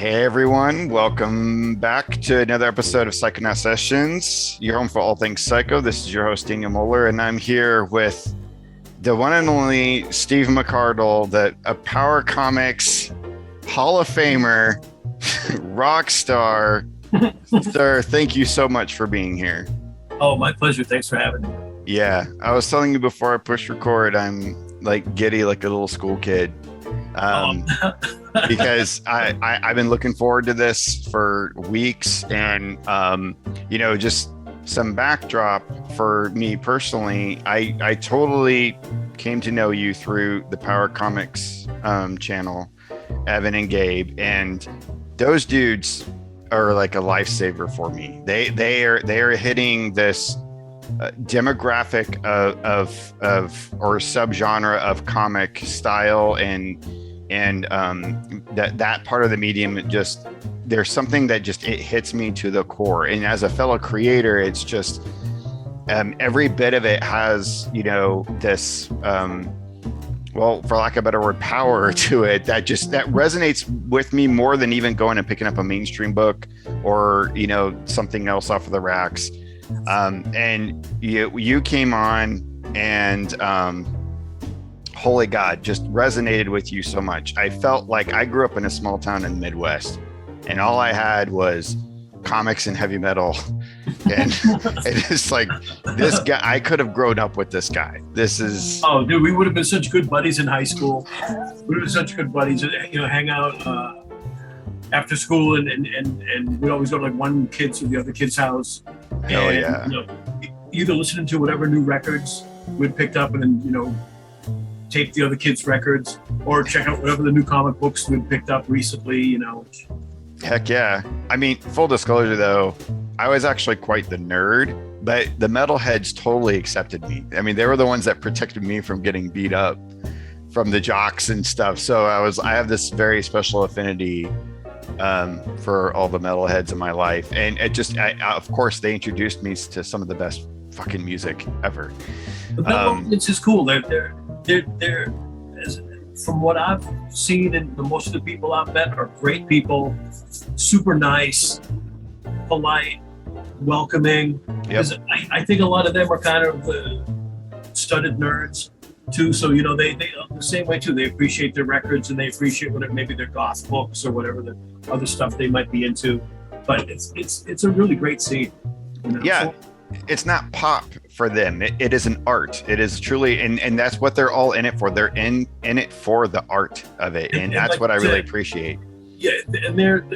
Hey everyone, welcome back to another episode of Psychonaut Sessions, your home for all things psycho. This is your host, Daniel Moeller, and I'm here with the one and only Steve McArdle, a Power Comics Hall of Famer, rock star. Sir, thank you so much for being here. Oh, my pleasure. Thanks for having me. Yeah, I was telling you before I pushed record, I'm like giddy like a little school kid. Because I've been looking forward to this for weeks, and just some backdrop for me personally. I totally came to know you through the Power Comics channel, Evan and Gabe, and those dudes are like a lifesaver for me. They are hitting this demographic of or subgenre of comic style and that part of the medium. There's something that just it hits me to the core, and as a fellow creator, it's just every bit of it has this well, for lack of a better word, power to it that resonates with me more than even going and picking up a mainstream book or something else off of the racks. And you came on and holy God, just resonated with you so much. I felt like I grew up in a small town in the Midwest, and all I had was comics and heavy metal. And it's like, this guy, I could have grown up with this guy. Oh, dude, we would have been such good buddies in high school. We would have been such good buddies, hang out after school, and we'd always go to like one kid's or the other kid's house. Hell yeah. Either listening to whatever new records we'd picked up and then, tape the other kids' records, or check out whatever the new comic books we'd picked up recently, Heck yeah. I mean, full disclosure though, I was actually quite the nerd, but the metalheads totally accepted me. I mean, they were the ones that protected me from getting beat up from the jocks and stuff. So I have this very special affinity for all the metalheads in my life. And of course, they introduced me to some of the best fucking music ever. It's just cool. They're from what I've seen, and most of the people I've met are great people, super nice, polite, welcoming. Yep. I think a lot of them are kind of studded nerds too. So they the same way too. They appreciate their records, and they appreciate whatever, maybe their goth books or whatever the other stuff they might be into. But it's a really great scene. Yeah. So, it's not pop for them. It is an art. It is truly, and that's what they're all in it for. They're in it for the art of it, and that's what I really appreciate. Yeah, and they're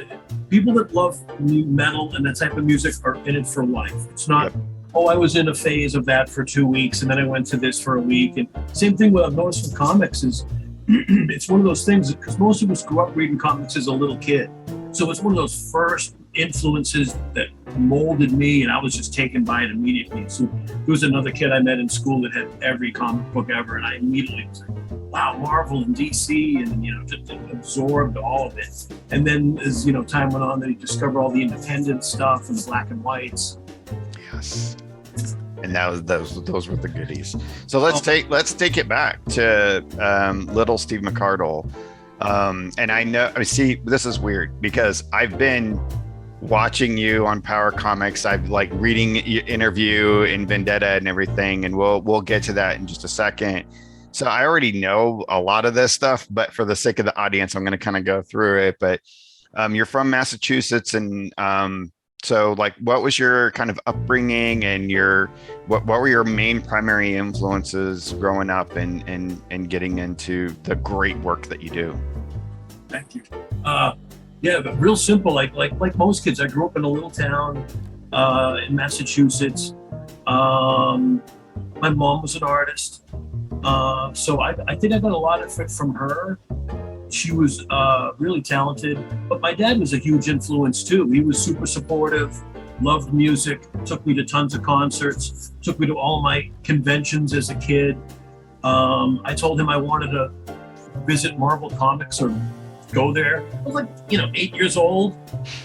people that love metal and that type of music are in it for life. It's not, I was in a phase of that for 2 weeks, and then I went to this for a week. And same thing what I've noticed with comics is it's one of those things, because most of us grew up reading comics as a little kid. So it's one of those first influences that molded me, and I was just taken by it immediately. So there was another kid I met in school that had every comic book ever, and I immediately was like, wow, Marvel and DC, and just absorbed all of it. And then as time went on, then you discover all the independent stuff and the black and whites. Yes. And those were the goodies. So let's take it back to little Steve McArdle. And I see, this is weird because I've been watching you on Power Comics. I've like reading your interview in Vendetta and everything, and we'll get to that in just a second. So I already know a lot of this stuff, but for the sake of the audience, I'm going to kind of go through it. But you're from Massachusetts, and so like, what was your kind of upbringing, and what were your main primary influences growing up and getting into the great work that you do? Thank you. Yeah, but real simple. Like most kids, I grew up in a little town in Massachusetts. My mom was an artist, so I think I got a lot of it from her. She was really talented, but my dad was a huge influence too. He was super supportive, loved music, took me to tons of concerts, took me to all my conventions as a kid. I told him I wanted to visit Marvel Comics or go there. I was like, 8 years old.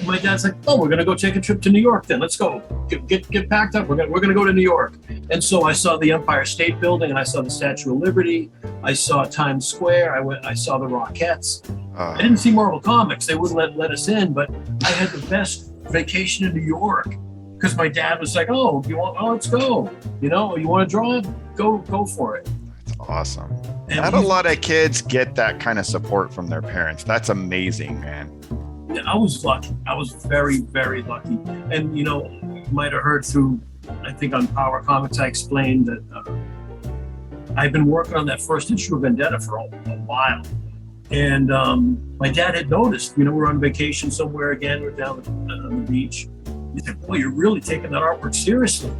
And my dad's like, oh, we're going to go take a trip to New York then. Let's go. get packed up. We're gonna go to New York. And so I saw the Empire State Building, and I saw the Statue of Liberty. I saw Times Square. I saw the Rockettes. I didn't see Marvel Comics. They wouldn't let us in, but I had the best vacation in New York because my dad was like, "Oh, let's go. You want to draw? Go for it." That's awesome. And not a lot of kids get that kind of support from their parents. That's amazing, man. I was lucky. I was very, very lucky. And you might have heard through, I think on Power Comics, I explained that I've been working on that first issue of Vendetta for a while. And my dad had noticed, we're on vacation somewhere again, we're down on the beach. He said, "Boy, you're really taking that artwork seriously.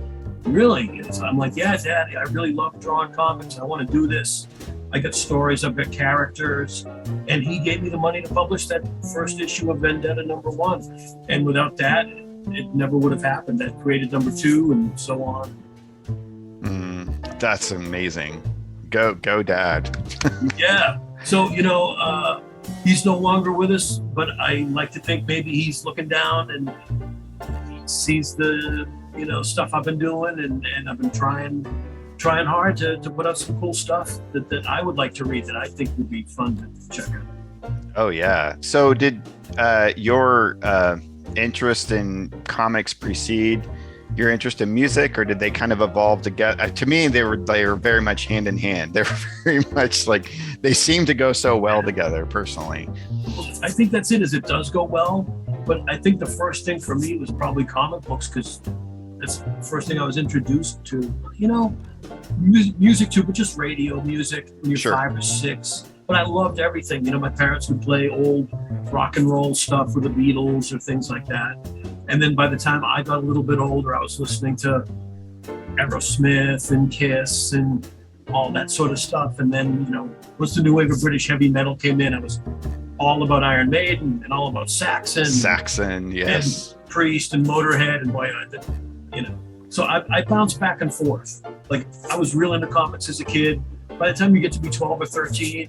Really?" And so I'm like, "Yeah, Daddy, I really love drawing comics. I want to do this. I got stories, I've got characters." And he gave me the money to publish that first issue of Vendetta #1. And without that, it never would have happened. That created #2 and so on. That's amazing. Go, Dad. Yeah. So, he's no longer with us, but I like to think maybe he's looking down and he sees the, stuff I've been doing and I've been trying hard to put out some cool stuff that I would like to read that I think would be fun to check out. Oh, yeah. So did your interest in comics precede your interest in music, or did they kind of evolve together? To me, they were very much hand in hand. They're very much like, they seem to go so well together personally. I think that's it, is it does go well. But I think the first thing for me was probably comic books, because that's the first thing I was introduced to, music too, but just radio music when you're Sure. 5 or 6. But I loved everything. My parents would play old rock and roll stuff with the Beatles or things like that. And then by the time I got a little bit older, I was listening to Aerosmith and Kiss and all that sort of stuff. And then, once the new wave of British heavy metal came in, I was all about Iron Maiden and all about Saxon. Yes. And Priest and Motorhead and boy, So I bounced back and forth. Like, I was real into comics as a kid. By the time you get to be 12 or 13,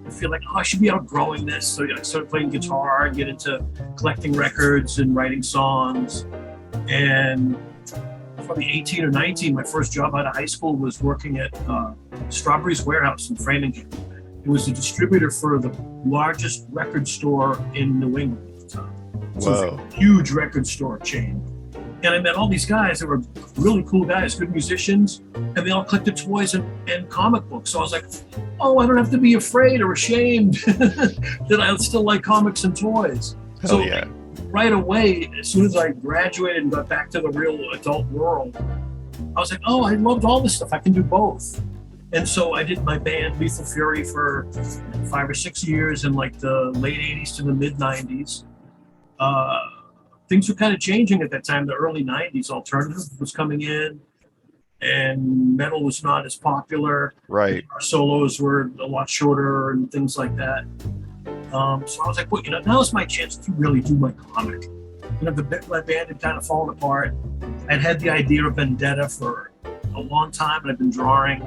you feel like, I should be outgrowing this. So I started playing guitar and get into collecting records and writing songs. And probably 18 or 19, my first job out of high school was working at Strawberry's Warehouse in Framingham. It was a distributor for the largest record store in New England at the time. So it was a huge record store chain. And I met all these guys that were really cool guys, good musicians, and they all collected toys and comic books. So I was like, I don't have to be afraid or ashamed that I still like comics and toys. Hell yeah. Right away, as soon as I graduated and got back to the real adult world, I was like, I loved all this stuff. I can do both. And so I did my band Lethal Fury for 5 or 6 years in like the late 80s to the mid 90s. Things were kind of changing at that time. The early 90s, alternative was coming in and metal was not as popular. Right. Our solos were a lot shorter and things like that. So I was like, now's my chance to really do my comic. My band had kind of fallen apart. I'd had the idea of Vendetta for a long time, and I've been drawing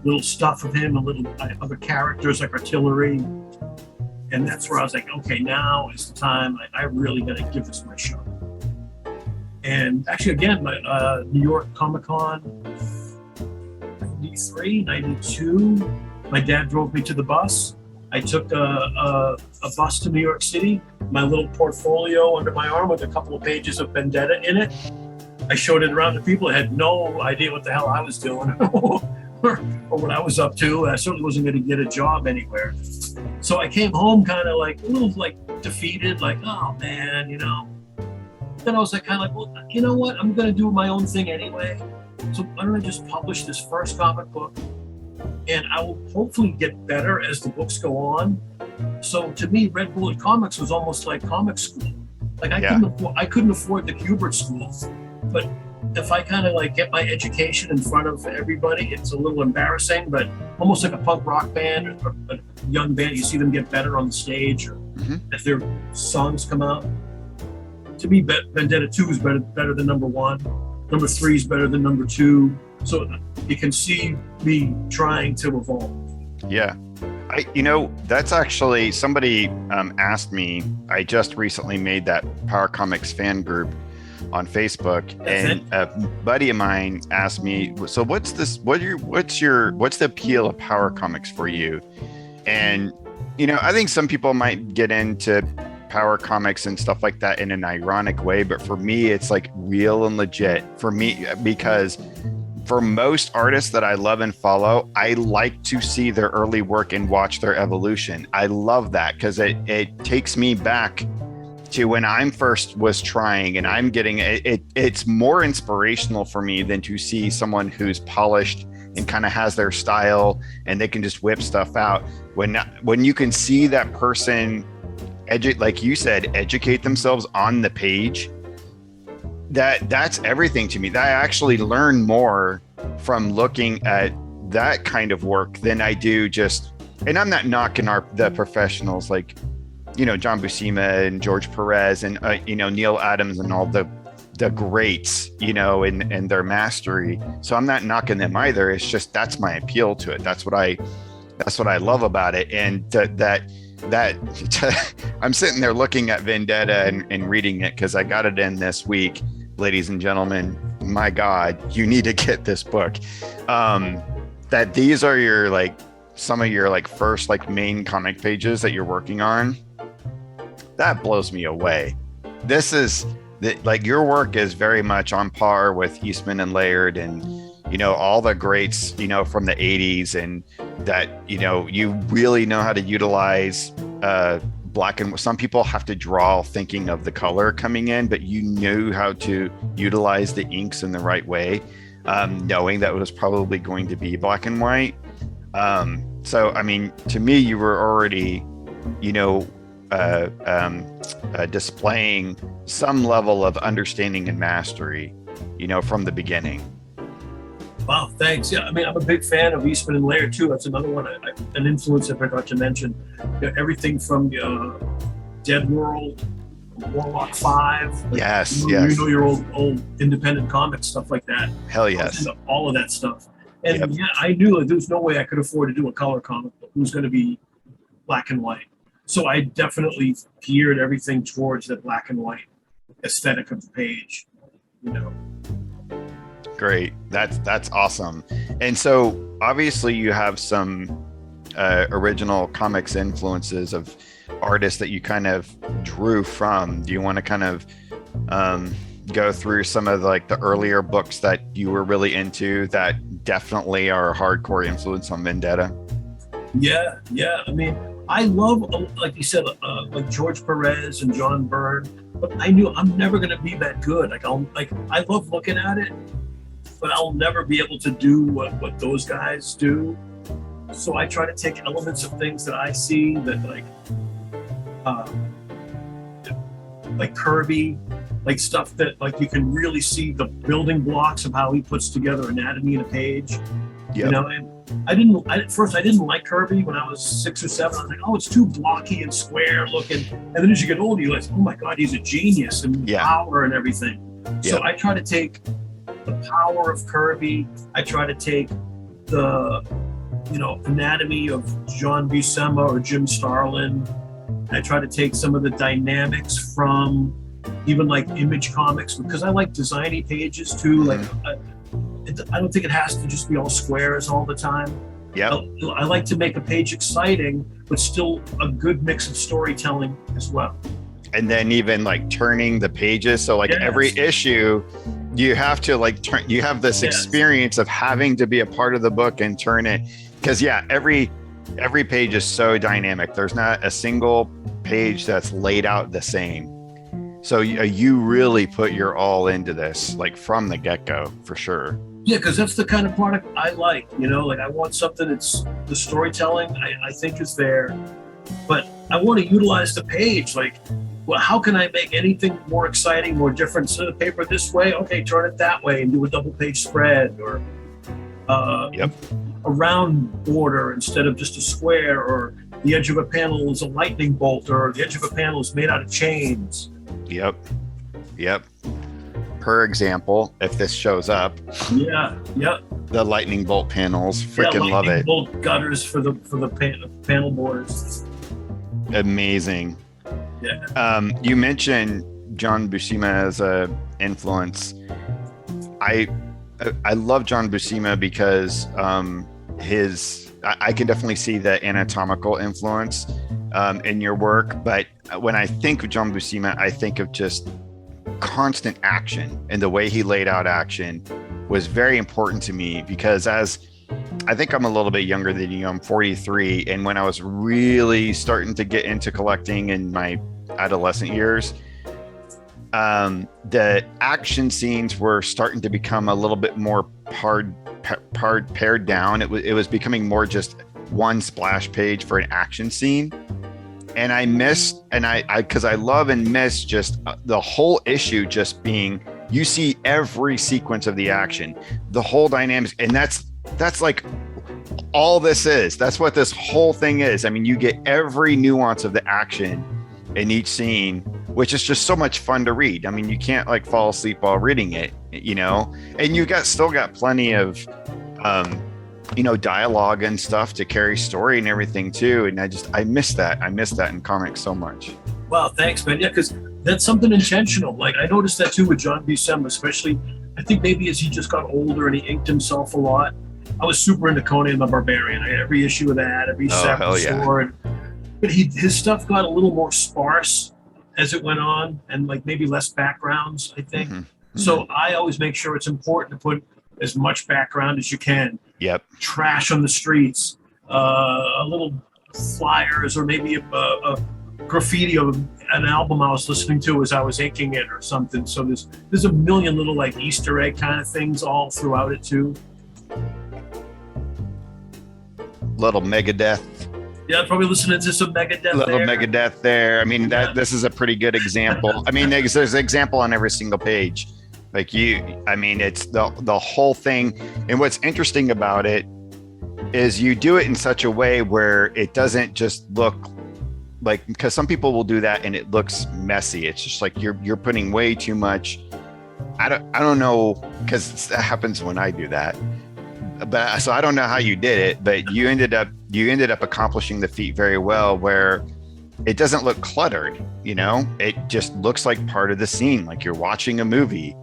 little stuff of him and little other characters like Artillery. And that's where I was like, okay, now is the time. I really got to give this my shot. And actually, again, my New York Comic Con, 93, 92, my dad drove me to the bus. I took a bus to New York City, my little portfolio under my arm with a couple of pages of Vendetta in it. I showed it around to people that had no idea what the hell I was doing or what I was up to. I certainly wasn't going to get a job anywhere. So I came home kind of like a little like defeated, like, oh man, Then I was like kind of like, well, you know what? I'm going to do my own thing anyway. So why don't I just publish this first comic book, and I will hopefully get better as the books go on. So to me, Red Bullet Comics was almost like comic school. Like I couldn't afford the Kubert School, but if I kind of like get my education in front of everybody, it's a little embarrassing, but almost like a punk rock band or a young band, you see them get better on the stage, or if their songs come out. To me, Vendetta 2 is better than number 1. Number 3 is better than number 2. So you can see me trying to evolve. Yeah. That's actually, somebody asked me, I just recently made that Power Comics fan group on Facebook, and a buddy of mine asked me, so what's the appeal of power comics for you? And I think some people might get into power comics and stuff like that in an ironic way, but for me it's like real and legit for me, because for most artists that I love and follow, I like to see their early work and watch their evolution. I love that because it takes me back to when I'm first was trying, and I'm getting it. It's more inspirational for me than to see someone who's polished and kind of has their style and they can just whip stuff out. When you can see that person, like you said, educate themselves on the page, that's everything to me. That I actually learn more from looking at that kind of work than I do just, and I'm not knocking the professionals like, John Buscema and George Perez and, Neil Adams and all the greats, and their mastery. So I'm not knocking them either. It's just, that's my appeal to it. That's what I love about it. And I'm sitting there looking at Vendetta and reading it because I got it in this week. Ladies and gentlemen, my God, you need to get this book. That these are some of your first main comic pages that you're working on. That blows me away. This is your work is very much on par with Eastman and Laird and all the greats from the 80s, and that you really know how to utilize black and some people have to draw thinking of the color coming in, but you knew how to utilize the inks in the right way, knowing that it was probably going to be black and white. So I mean, to me, you were already displaying some level of understanding and mastery from the beginning. Wow, thanks. Yeah, I mean, I'm a big fan of Eastman and Laird too. That's another one, an influence I forgot to mention. Everything from Dead World, Warlock 5. Yes. Your old independent comic stuff like that. Hell yes. All of that stuff. And yeah, I knew there was no way I could afford to do a color comic book. It was going to be black and white. So I definitely geared everything towards the black and white aesthetic of the page. Great. That's awesome. And so obviously you have some original comics influences of artists that you kind of drew from. Do you want to kind of go through some of the earlier books that you were really into that definitely are a hardcore influence on Vendetta? Yeah. I mean, I love, like you said, like George Perez and John Byrne, but I knew I'm never going to be that good. I love looking at it, but I'll never be able to do what those guys do. So I try to take elements of things that I see that like Kirby, like stuff that you can really see the building blocks of how he puts together anatomy in a page. Yep. And at first I didn't like Kirby when I was 6 or 7. I was like, oh, it's too blocky and square looking. And then as you get older, you realize, oh my God, he's a genius and power and everything. Yep. So I try to take the power of Kirby. I try to take the, anatomy of John Buscema or Jim Starlin. I try to take some of the dynamics from even Image Comics, because I like designy pages too. I don't think it has to just be all squares all the time. Yeah. I like to make a page exciting, but still a good mix of storytelling as well. And then even turning the pages. So every issue, you have to turn. You have this experience of having to be a part of the book and turn it, because every page is so dynamic. There's not a single page that's laid out the same. So you really put your all into this, from the get-go, for sure. Yeah, because that's the kind of product I like. I want something that's the storytelling I think is there, but I want to utilize the page. How can I make anything more exciting, more different? So the paper this way, okay, turn it that way and do a double page spread, or a round border instead of just a square, or the edge of a panel is a lightning bolt, or the edge of a panel is made out of chains. Yep. Per example, if this shows up. Yeah. The lightning bolt panels, freaking love it. Bolt gutters for the panel borders. Amazing. Yeah. You mentioned John Buscema as influence. I love John Buscema because I can definitely see the anatomical influence in your work. But when I think of John Buscema, I think of just constant action, and the way he laid out action was very important to me because I think I'm a little bit younger than you. I'm 43. And when I was really starting to get into collecting in my adolescent years, the action scenes were starting to become a little bit more pared down. It was becoming more just one splash page for an action scene. And I missed, and because I love and miss just the whole issue just being, you see every sequence of the action, the whole dynamics, and that's like all this is. That's what this whole thing is. I mean, you get every nuance of the action in each scene, which is just so much fun to read. I mean, you can't like fall asleep while reading it, you know, and you still got plenty of, dialogue and stuff to carry story and everything too. And I miss that. I miss that in comics so much. Wow, thanks, man. Yeah, because that's something intentional. Like I noticed that too with John Buscema, especially. I think maybe as he just got older and he inked himself a lot. I was super into Conan the Barbarian. I had every issue of that, every sword. But his stuff got a little more sparse as it went on, and like maybe less backgrounds, I think. Mm-hmm. So I always make sure it's important to put as much background as you can. Yep. Trash on the streets, a little flyers, or maybe a graffiti of an album I was listening to as I was inking it or something. So there's a million little like Easter egg kind of things all throughout it too. Little Megadeth. Yeah, probably listening to some Megadeth. Little Megadeth there. I mean, this is a pretty good example. I mean, there's an example on every single page. Like it's the whole thing. And what's interesting about it is you do it in such a way where it doesn't just look like, because some people will do that and it looks messy. It's just like you're putting way too much. I don't know, because that happens when I do that. But so I don't know how you did it, but you ended up accomplishing the feat very well, where it doesn't look cluttered, you know, it just looks like part of the scene, like you're watching a movie,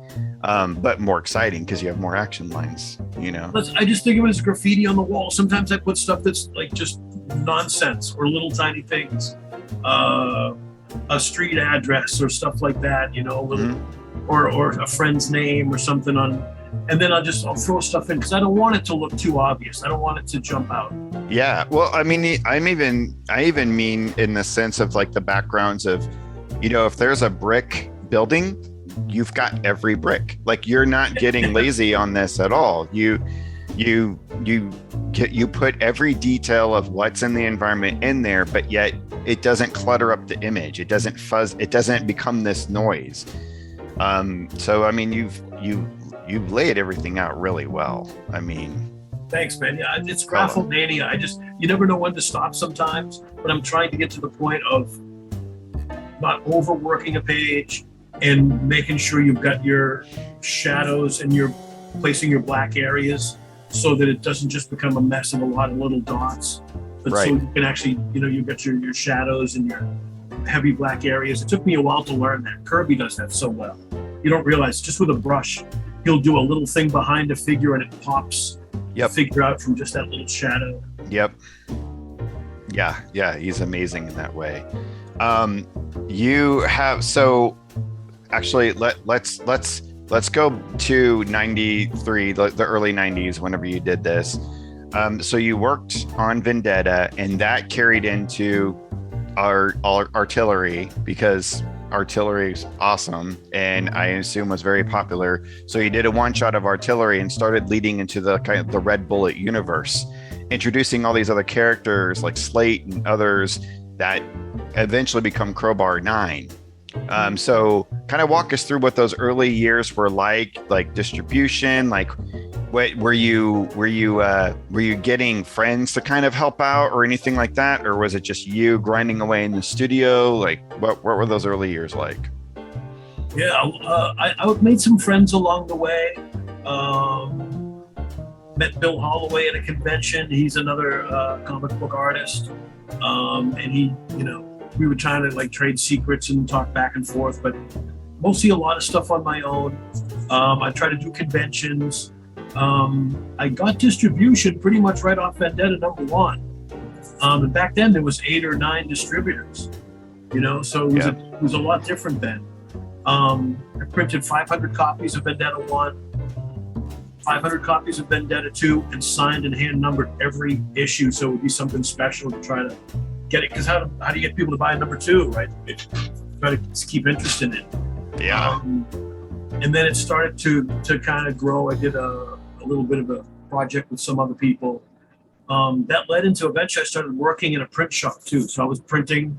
but more exciting because you have more action lines, you know. I just think of it as graffiti on the wall. Sometimes I put stuff that's like just nonsense or little tiny things, a street address or stuff like that, you know, or a friend's name or something on. And then I'll throw stuff in because I don't want it to look too obvious. I don't want it to jump out. Yeah. Well, I mean, I even mean in the sense of like the backgrounds of, you know, if there's a brick building, you've got every brick. Like you're not getting lazy on this at all. You put every detail of what's in the environment in there, but yet it doesn't clutter up the image. It doesn't fuzz. It doesn't become this noise. So I mean, you've laid everything out really well. I mean, thanks, man. Yeah, it's graphic mania. You never know when to stop sometimes, but I'm trying to get to the point of not overworking a page and making sure you've got your shadows and you're placing your black areas so that it doesn't just become a mess of a lot of little dots, but so you can actually, you know, you've got your shadows and your heavy black areas. It took me a while to learn that. Kirby does that so well. You don't realize, just with a brush, he'll do a little thing behind a figure and it pops the figure out from just that little shadow. Yep. Yeah, he's amazing in that way. You have, so actually let's go to 93, the early 90s, whenever you did this. So you worked on Vendetta, and that carried into our artillery, because artillery is awesome and I assume was very popular. So you did a one shot of artillery and started leading into the kind of the Red Bullet universe, introducing all these other characters like Slate and others that eventually become Crowbar 9. So kind of walk us through what those early years were like distribution, like what were you getting friends to kind of help out or anything like that? Or was it just you grinding away in the studio? Like what were those early years like? Yeah, I made some friends along the way. Met Bill Holloway at a convention. He's another comic book artist. And he, you know, we were trying to like trade secrets and talk back and forth, but mostly a lot of stuff on my own. I try to do conventions. I got distribution pretty much right off Vendetta #1. And back then there was 8 or 9 distributors, so it was a lot different then. I printed 500 copies of Vendetta 1, 500 copies of Vendetta 2, and signed and hand numbered every issue, so it would be something special to try to get it. Because how do you get people to buy #2, right? Try to keep interest in it. Yeah. And then it started to kind of grow. I did a little bit of a project with some other people. That led into eventually I started working in a print shop too. So I was printing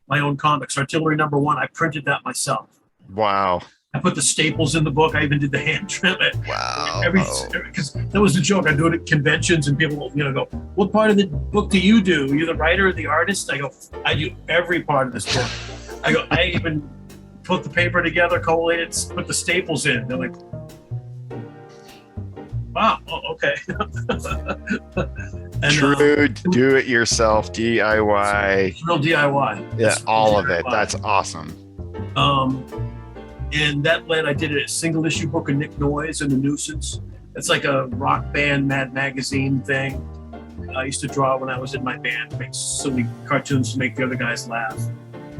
my own comics. Artillery #1, I printed that myself. Wow. I put the staples in the book. I even did the hand trim. Wow. Because that was the joke. I do it at conventions and people go, what part of the book do you do? You're the writer or the artist? I go, I do every part of this book. I even put the paper together, collated, put the staples in. They're like, wow, okay. And, true do-it-yourself DIY. Real DIY. Yeah, all DIY. of it. That's awesome. And that led, I did a single issue book of Nick Noise and the Nuisance. It's like a rock band, Mad Magazine thing. I used to draw when I was in my band, make silly cartoons to make the other guys laugh.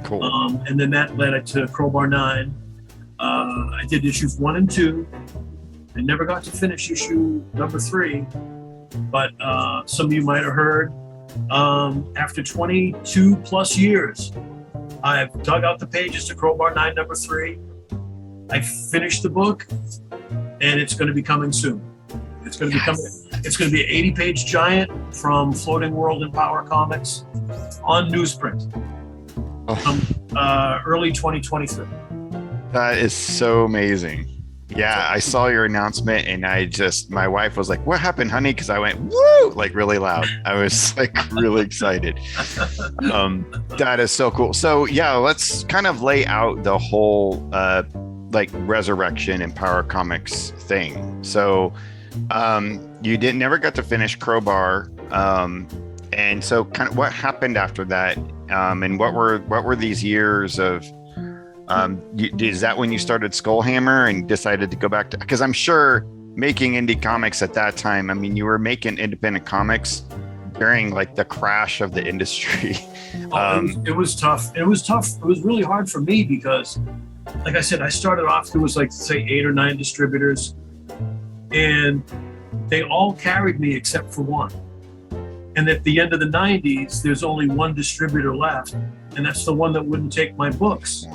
Cool. And then that led to Crowbar 9. I did issues 1 and 2. I never got to finish issue #3, but some of you might have heard. After 22 plus years, I've dug out the pages to Crowbar 9 #3. I finished the book, and it's going to be coming soon. It's going to be coming. It's going to be an 80-page giant from Floating World and Power Comics on newsprint. Early 2023. That is so amazing. Yeah, I saw your announcement and my wife was like, what happened, honey? Because I went, woo, like really loud. I was like really excited. That is so cool. So yeah, let's kind of lay out the whole like Resurrection and Power Comics thing. So you never got to finish Crowbar. And so kind of what happened after that? And what were these years of is that when you started Skullhammer and decided to go back to, because I'm sure making indie comics at that time, I mean, you were making independent comics during like the crash of the industry. It was tough. It was really hard for me because, like I said, I started off, there was like, say 8 or 9 distributors, and they all carried me except for one. And at the end of the 90s, there's only one distributor left, and that's the one that wouldn't take my books.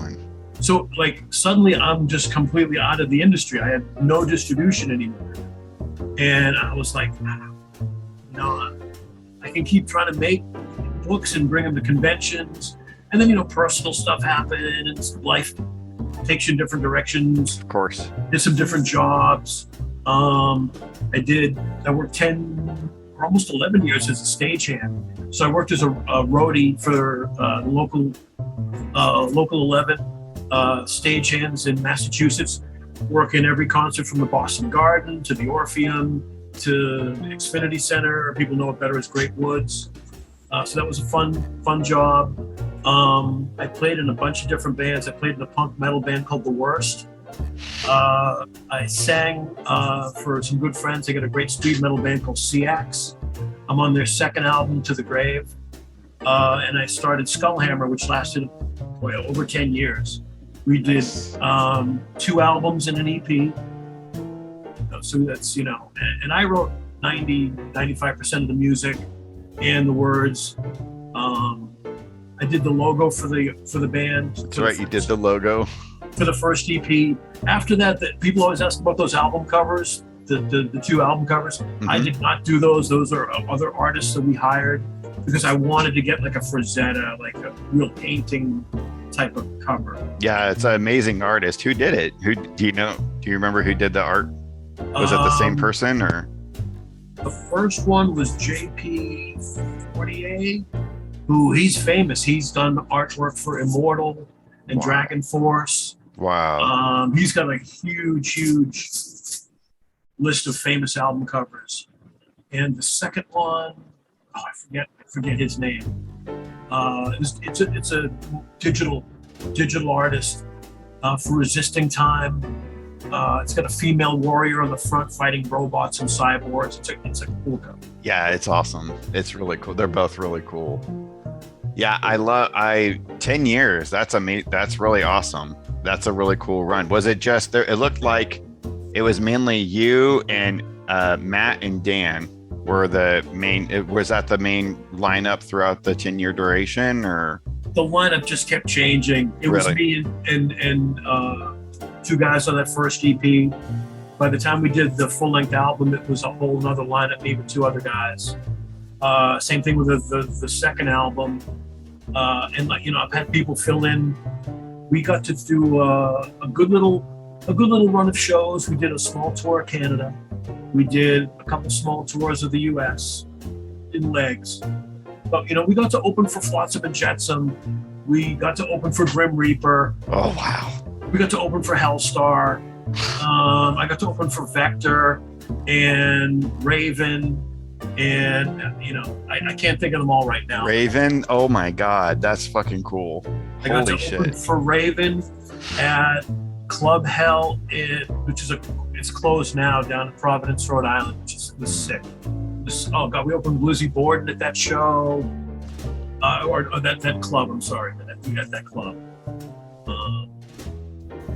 So like suddenly I'm just completely out of the industry. I had no distribution anymore. And I was like, I can keep trying to make books and bring them to conventions. And then, personal stuff happened and life takes you in different directions. Of course. Did some different jobs. I worked 10 or almost 11 years as a stagehand. So I worked as a roadie for local 11 stagehands in Massachusetts, working every concert from the Boston Garden to the Orpheum to the Xfinity Center, or people know it better as Great Woods. So that was a fun job. I played in a bunch of different bands. I played in a punk metal band called The Worst. I sang for some good friends. They got a great speed metal band called Seax. I'm on their second album, To the Grave. And I started Skullhammer, which lasted over 10 years. We did 2 albums and an EP. So that's, and I wrote 95% of the music and the words. I did the logo for the band. That's right, you did the logo. For the first EP. After that, people always ask about those album covers, the 2 album covers. Mm-hmm. I did not do those. Those are other artists that we hired because I wanted to get like a Frazetta, like a real painting type of cover. Yeah, it's an amazing artist. Who did it? Who do you remember who did the art? Was it the same person or? The first one was JP Fortier, who he's famous. He's done artwork for Immortal and Dragon Force. Wow. He's got a huge list of famous album covers. And the second one, I forget his name. It's a digital artist. for resisting time. It's got a female warrior on the front fighting robots and cyborgs. It's a cool cover. Yeah, it's awesome. It's really cool. They're both really cool. Yeah, 10 years. That's amazing. That's really awesome. That's a really cool run. Was it just there? It looked like it was mainly you and Matt and Dan were the main. Was that the main lineup throughout the 10-year duration, or? The lineup just kept changing. It was me and two guys on that first EP. By the time we did the full-length album, it was a whole nother lineup, me with two other guys. Same thing with the second album. And I've had people fill in. We got to do a good little run of shows. We did a small tour of Canada. We did a couple small tours of the US in legs. But we got to open for Flotsam and Jetsam. We got to open for Grim Reaper. Oh wow! We got to open for Hellstar. I got to open for Vector and Raven, and I can't think of them all right now. Raven, oh my God, that's fucking cool! I got Holy to shit! open for Raven at Club Hell, it's closed now down in Providence, Rhode Island, which was sick. Oh God, we opened Lizzie Borden at that show, or that club. I'm sorry, at that club.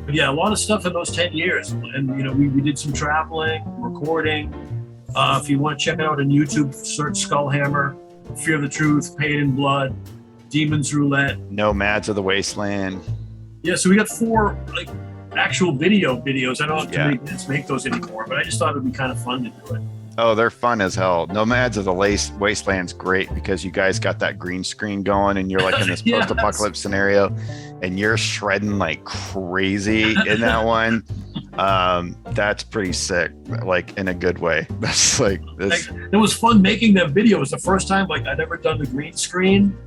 But yeah, a lot of stuff in those 10 years, and we did some traveling, recording. If you want to check it out on YouTube, search Skullhammer, Fear the Truth, Pain and Blood, Demons Roulette, Nomads of the Wasteland. Yeah, so we got 4 actual videos. I don't have to make those anymore, but I just thought it'd be kind of fun to do it. Oh, they're fun as hell. Nomads of the Wasteland's great because you guys got that green screen going and you're like in this post-apocalypse scenario and you're shredding like crazy in that one. That's pretty sick, like in a good way. That's like this. It was fun making that video. It was the first time I'd ever done the green screen,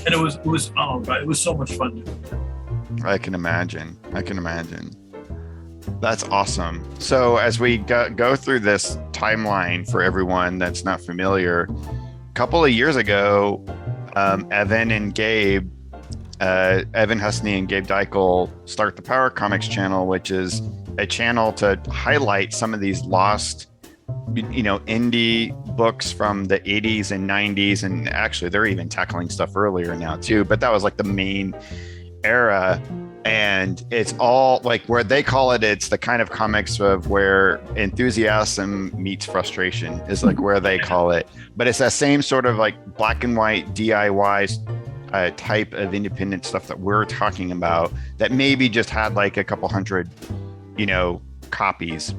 and it was oh God, it was so much fun. I can imagine. That's awesome. So as we go through this timeline for everyone that's not familiar, a couple of years ago, Evan and Gabe, Evan Husney and Gabe Deichel start the Power Comics channel, which is a channel to highlight some of these lost, indie books from the 80s and 90s. And actually they're even tackling stuff earlier now too, but that was like the main era. And it's all like where they call it, it's the kind of comics of where enthusiasm meets frustration is like where they call it. But it's that same sort of like black and white DIY type of independent stuff that we're talking about that maybe just had like a couple hundred, copies.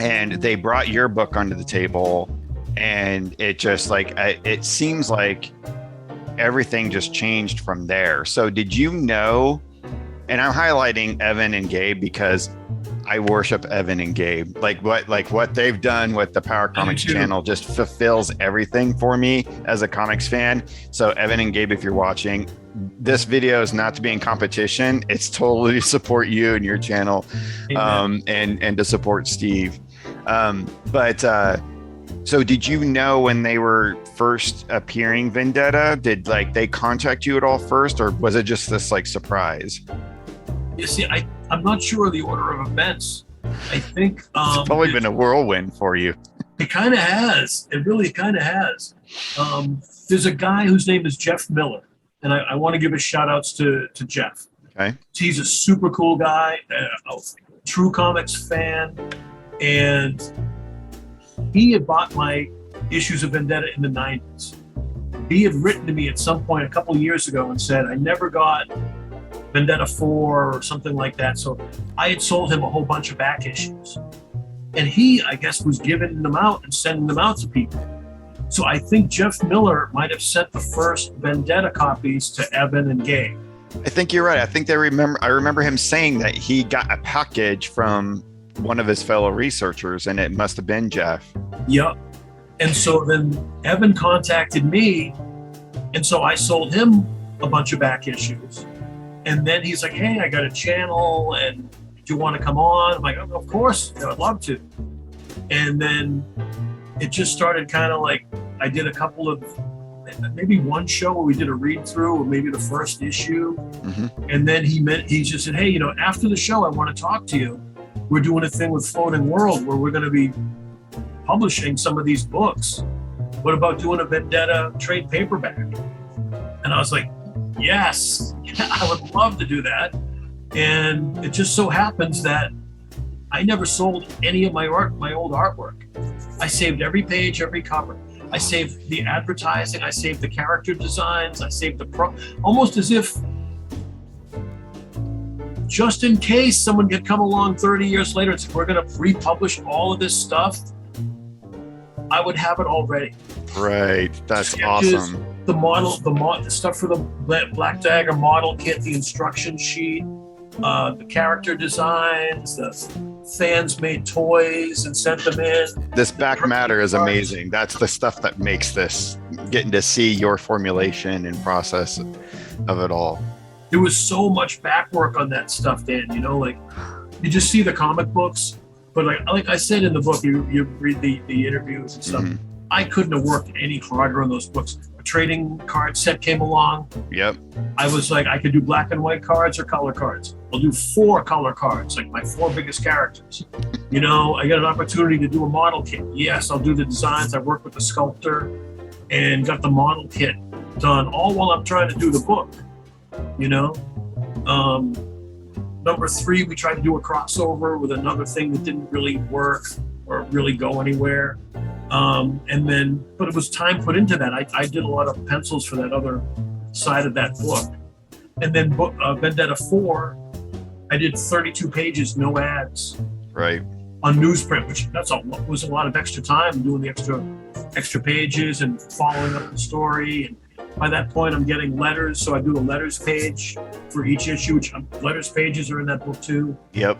And they brought your book onto the table and it just like, it seems like everything just changed from there. So did you know? And I'm highlighting Evan and Gabe because I worship Evan and Gabe. Like what they've done with the Power Comics channel just fulfills everything for me as a comics fan. So Evan and Gabe, if you're watching, this video is not to be in competition. It's totally to support you and your channel, and to support Steve. So did you know when they were first appearing Vendetta, did they contact you at all first, or was it just this surprise? You see, I'm not sure of the order of events. I think it's probably been a whirlwind for you. It kind of has. It really kind of has. There's a guy whose name is Jeff Miller, and I want to give a shout outs to Jeff. Okay. He's a super cool guy, a true comics fan, and he had bought my issues of Vendetta in the 90s. He had written to me at some point a couple of years ago and said, I never got Vendetta 4 or something like that. So I had sold him a whole bunch of back issues. And he, I guess, was giving them out and sending them out to people. So I think Jeff Miller might have sent the first Vendetta copies to Evan and Gabe. I think you're right. I think I remember him saying that he got a package from one of his fellow researchers, and it must have been Jeff. Yep. And so then Evan contacted me, and so I sold him a bunch of back issues. And then he's like, hey, I got a channel, and do you want to come on? I'm like, oh, of course, I'd love to. And then it just started kind of like, I did a couple of maybe one show where we did a read through, or maybe the first issue. And then he just said, hey, after the show, I want to talk to you. We're doing a thing with Floating World where we're going to be publishing some of these books. What about doing a Vendetta trade paperback? And I was like, yes, I would love to do that. And it just so happens that I never sold any of my old artwork. I saved every page, every cover. I saved the advertising. I saved the character designs. I saved almost as if just in case someone could come along 30 years later and say, we're going to republish all of this stuff, I would have it already. Right. That's Sketches, awesome. The stuff for the Black Dagger model kit, the instruction sheet, the character designs, the fans made toys and sent them in. This back matter is amazing. That's the stuff that makes this, getting to see your formulation and process of it all. There was so much back work on that stuff, Dan. You just see the comic books, but like I said in the book, you read the interviews and stuff. I couldn't have worked any harder on those books. A trading card set came along. Yep. I was like, I could do black and white cards or color cards. I'll do 4 color cards, like my 4 biggest characters. I got an opportunity to do a model kit. Yes, I'll do the designs. I worked with the sculptor and got the model kit done, all while I'm trying to do the book. Number 3, we tried to do a crossover with another thing that didn't really work or really go anywhere. But it was time put into that. I did a lot of pencils for that other side of that book. And then Vendetta 4, I did 32 pages, no ads. Right. On newsprint, which was a lot of extra time doing the extra pages and following up the story. And by that point, I'm getting letters, so I do a letters page for each issue, which letters pages are in that book too. Yep.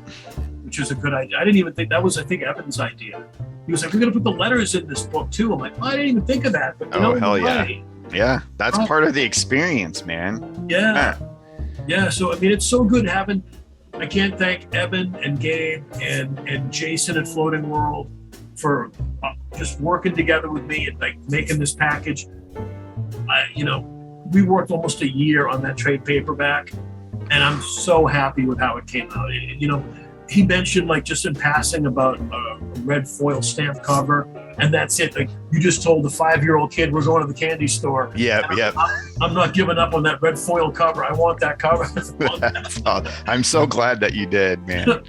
Which is a good idea. I didn't even think that was, Evan's idea. He was like, we're going to put the letters in this book too. I'm like, I didn't even think of that. But hell yeah. Right. Yeah, that's part of the experience, man. Yeah. Yeah. So, it's so good having, I can't thank Evan and Gabe and Jason at Floating World for just working together with me and making this package. We worked almost a year on that trade paperback, and I'm so happy with how it came out. He mentioned just in passing about a red foil stamp cover, and that's it. You just told the 5-year-old kid we're going to the candy store. Yeah. I'm not giving up on that red foil cover. I want that cover. I'm so glad that you did, man.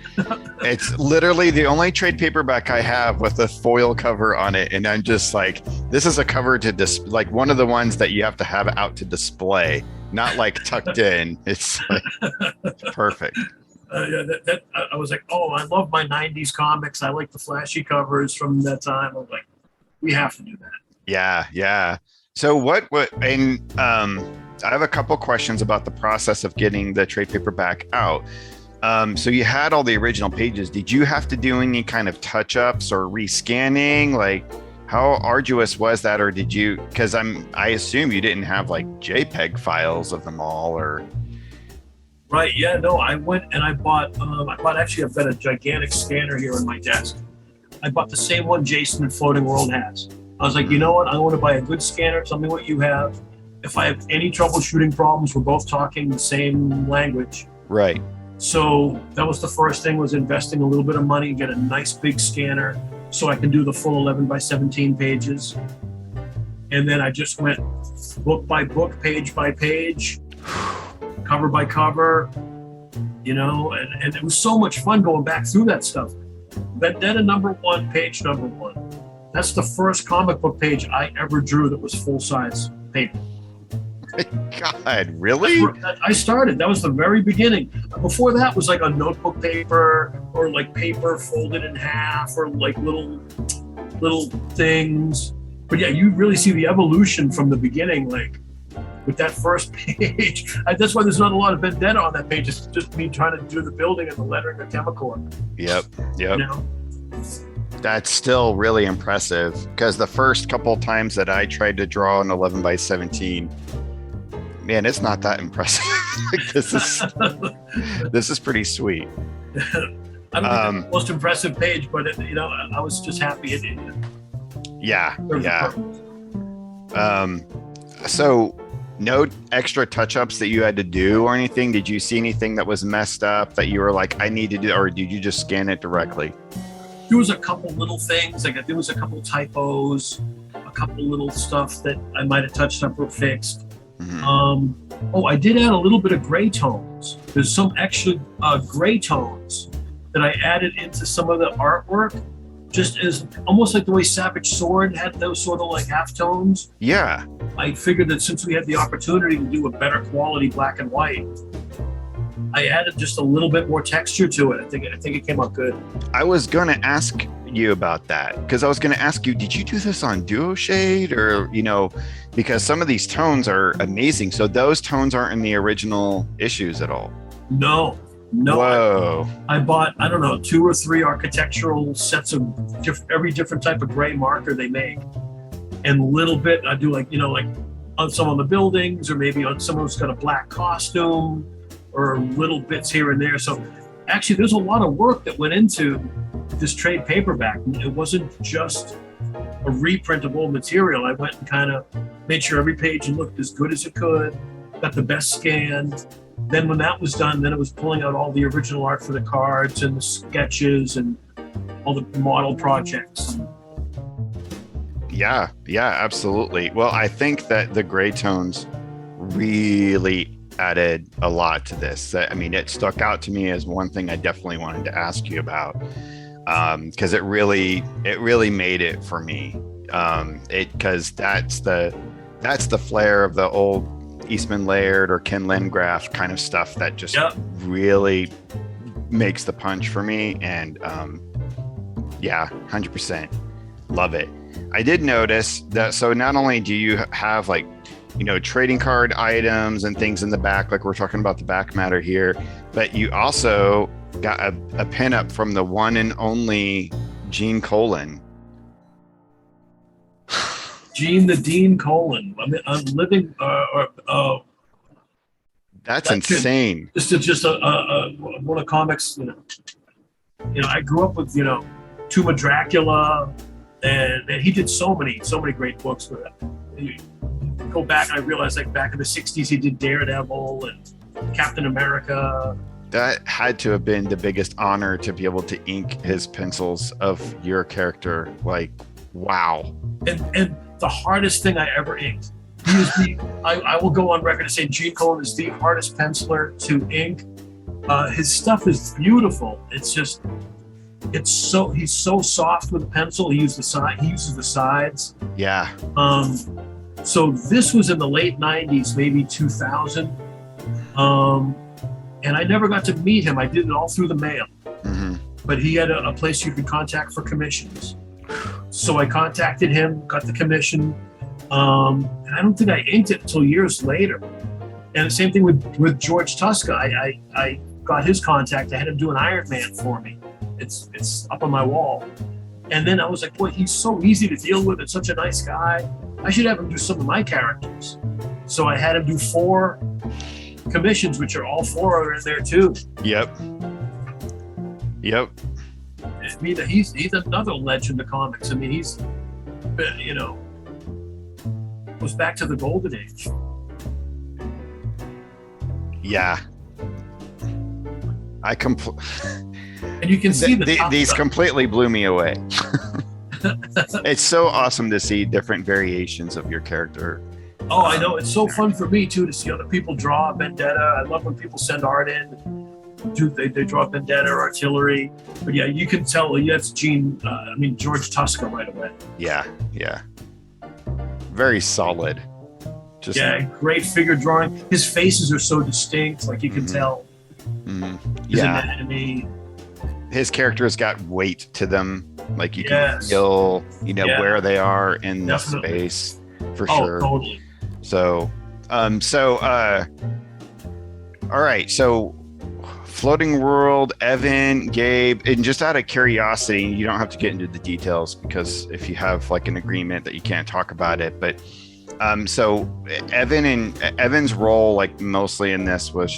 It's literally the only trade paperback I have with a foil cover on it, and I'm just like, this is a cover to like one of the ones that you have to have out to display, not tucked in. It's perfect. I was like, oh, I love my 90s comics. I like the flashy covers from that time. I was like, we have to do that. Yeah. So I have a couple questions about the process of getting the trade paperback out. So you had all the original pages. Did you have to do any kind of touch-ups or rescanning? How arduous was that? Or did you, because I assume you didn't have JPEG files of them all, or... Right. Yeah. No. I went and I bought. Actually, I've got a gigantic scanner here on my desk. I bought the same one Jason at Floating World has. I was like, you know what? I want to buy a good scanner. Tell me what you have. If I have any troubleshooting problems, we're both talking the same language. Right. So that was the first thing, was investing a little bit of money, get a nice big scanner so I can do the full 11 by 17 pages. And then I just went book by book, page by page, cover by cover, and it was so much fun going back through that stuff. Vendetta #1, page #1. That's the first comic book page I ever drew that was full-size paper. God, really? I started. That was the very beginning. Before that was a notebook paper, or paper folded in half, or little things. But yeah, you really see the evolution from the beginning, with that first page. That's why there's not a lot of Vendetta on that page. It's just me trying to do the building and the lettering of Chemical. Yep. That's still really impressive, because the first couple times that I tried to draw an 11 by 17, man, it's not that impressive. This is pretty sweet. I don't think it's the most impressive page, but I was just happy it did. Yeah. So no extra touch-ups that you had to do or anything? Did you see anything that was messed up that you were like, I need to do, or did you just scan it directly? There was a couple little things, like there was a couple typos, a couple little stuff that I might have touched up or fixed. I did add a little bit of gray tones. There's some extra gray tones that I added into some of the artwork, just as almost like the way Savage Sword had those sort of like halftones. Yeah. I figured that since we had the opportunity to do a better quality black and white, I added just a little bit more texture to it. I think it came out good. I was going to ask you about that, because I was going to ask you, did you do this on Duo Shade, or, because some of these tones are amazing. So those tones aren't in the original issues at all. No. Whoa. I bought, I don't know, 2 or 3 architectural sets of every different type of gray marker they make. And a little bit, I do like on some of the buildings, or maybe on someone who's got a black costume, or little bits here and there. So actually there's a lot of work that went into this trade paperback. It wasn't just a reprint of old material. I went and kind of made sure every page looked as good as it could, got the best scan. Then when that was done, then it was pulling out all the original art for the cards and the sketches and all the model projects. Yeah, absolutely. Well, I think that the gray tones really added a lot to this. I mean, it stuck out to me as one thing I definitely wanted to ask you about, because it really made it for me. Because that's the flair of the old Eastman Laird or Ken Lindgraf kind of stuff that just really makes the punch for me. And 100% love it. I did notice that, so not only do you have trading card items and things in the back, like we're talking about the back matter here, but you also got a pin-up from the one and only Gene Colan. Gene the Dean Colan. I'm living. That's insane. Just one of comics. I grew up with Tomb of Dracula, and he did so many great books with it. Go back, I realized back in the 60s he did Daredevil and Captain America. That had to have been the biggest honor, to be able to ink his pencils of your character. Wow. And the hardest thing I ever inked. I will go on record to say Gene Colan is the hardest penciler to ink. His stuff is beautiful. It's just, he's so soft with the pencil. He uses the sides. Yeah. So this was in the late 90s, maybe 2000. And I never got to meet him. I did it all through the mail. Mm-hmm. But he had a place you could contact for commissions. So I contacted him, got the commission. And I don't think I inked it until years later. And the same thing with George Tuska. I got his contact. I had him do an Iron Man for me. It's up on my wall. And then I was like, boy, he's so easy to deal with. It's such a nice guy. I should have him do some of my characters. So I had him do 4 commissions, which are all 4 are in there too. Yep. I mean, he's another legend of comics. I mean, he's, goes back to the golden age. Yeah. And you can see these completely blew me away. It's so awesome to see different variations of your character. Oh, I know. It's so fun for me too to see other people draw Vendetta. I love when people send art in. They draw Vendetta or Artillery. But yeah, you can tell that's George Tuska right away. Yeah. Very solid. Great figure drawing. His faces are so distinct, you can tell. Mm-hmm. His anatomy. His characters got weight to them. You can feel, where they are in the space, for sure. Totally. So, all right. So, Floating World, Evan, Gabe, and just out of curiosity, you don't have to get into the details, because if you have an agreement that you can't talk about it, but so Evan's role mostly in this was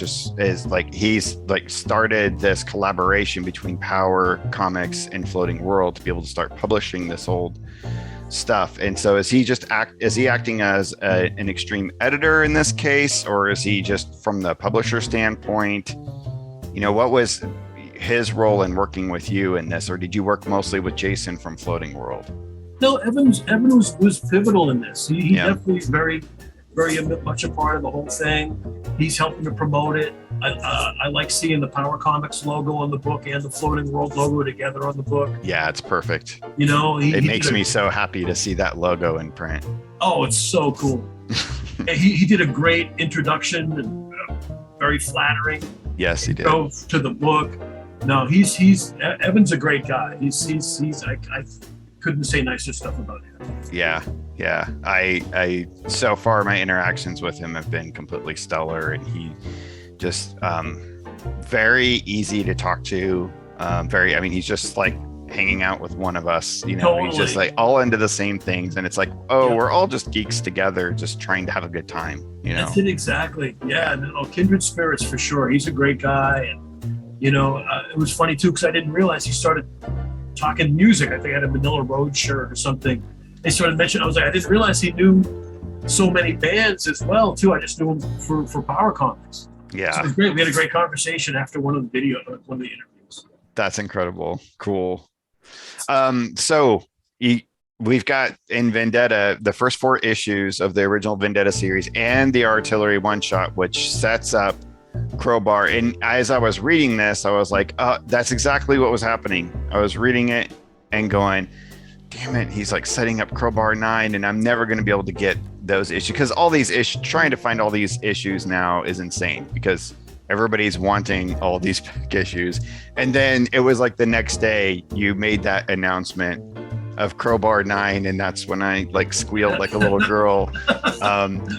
he's started this collaboration between Power Comics and Floating World to be able to start publishing this old stuff. And so is he acting as an extreme editor in this case, or is he just from the publisher standpoint? What was his role in working with you in this, or did you work mostly with Jason from Floating World? No, Evan was pivotal in this. He definitely is very, very much a part of the whole thing. He's helping to promote it. I like seeing the Power Comics logo on the book and the Floating World logo together on the book. Yeah, it's perfect. It makes me so happy to see that logo in print. Oh, it's so cool. he did a great introduction and very flattering. Yes, he did. To the book. No, he's Evan's a great guy. I couldn't say nicer stuff about him. Yeah. I so far my interactions with him have been completely stellar, and he just very easy to talk to. He's just like hanging out with one of us. Totally. He's just like all into the same things, and it's like, we're all just geeks together, just trying to have a good time. That's it exactly. Yeah, kindred spirits for sure. He's a great guy, and it was funny too because I didn't realize he started talking music. I think I had a Manila Road shirt or something. They started mentioning. I was like, I didn't realize he knew so many bands as well too. I just knew him for Power Comics. Yeah, so it was great. We had a great conversation after one of the interviews. That's incredible. Cool. We've got in Vendetta the first 4 issues of the original Vendetta series and the Artillery one-shot, which sets up Crowbar. And as I was reading this, I was like, that's exactly what was happening. I was reading it and going, damn it, he's like setting up Crowbar 9, and I'm never going to be able to get those issues, because all these issues, trying to find all these issues now is insane because everybody's wanting all these back issues. And then it was like the next day you made that announcement of Crowbar 9, and that's when I like squealed like a little girl.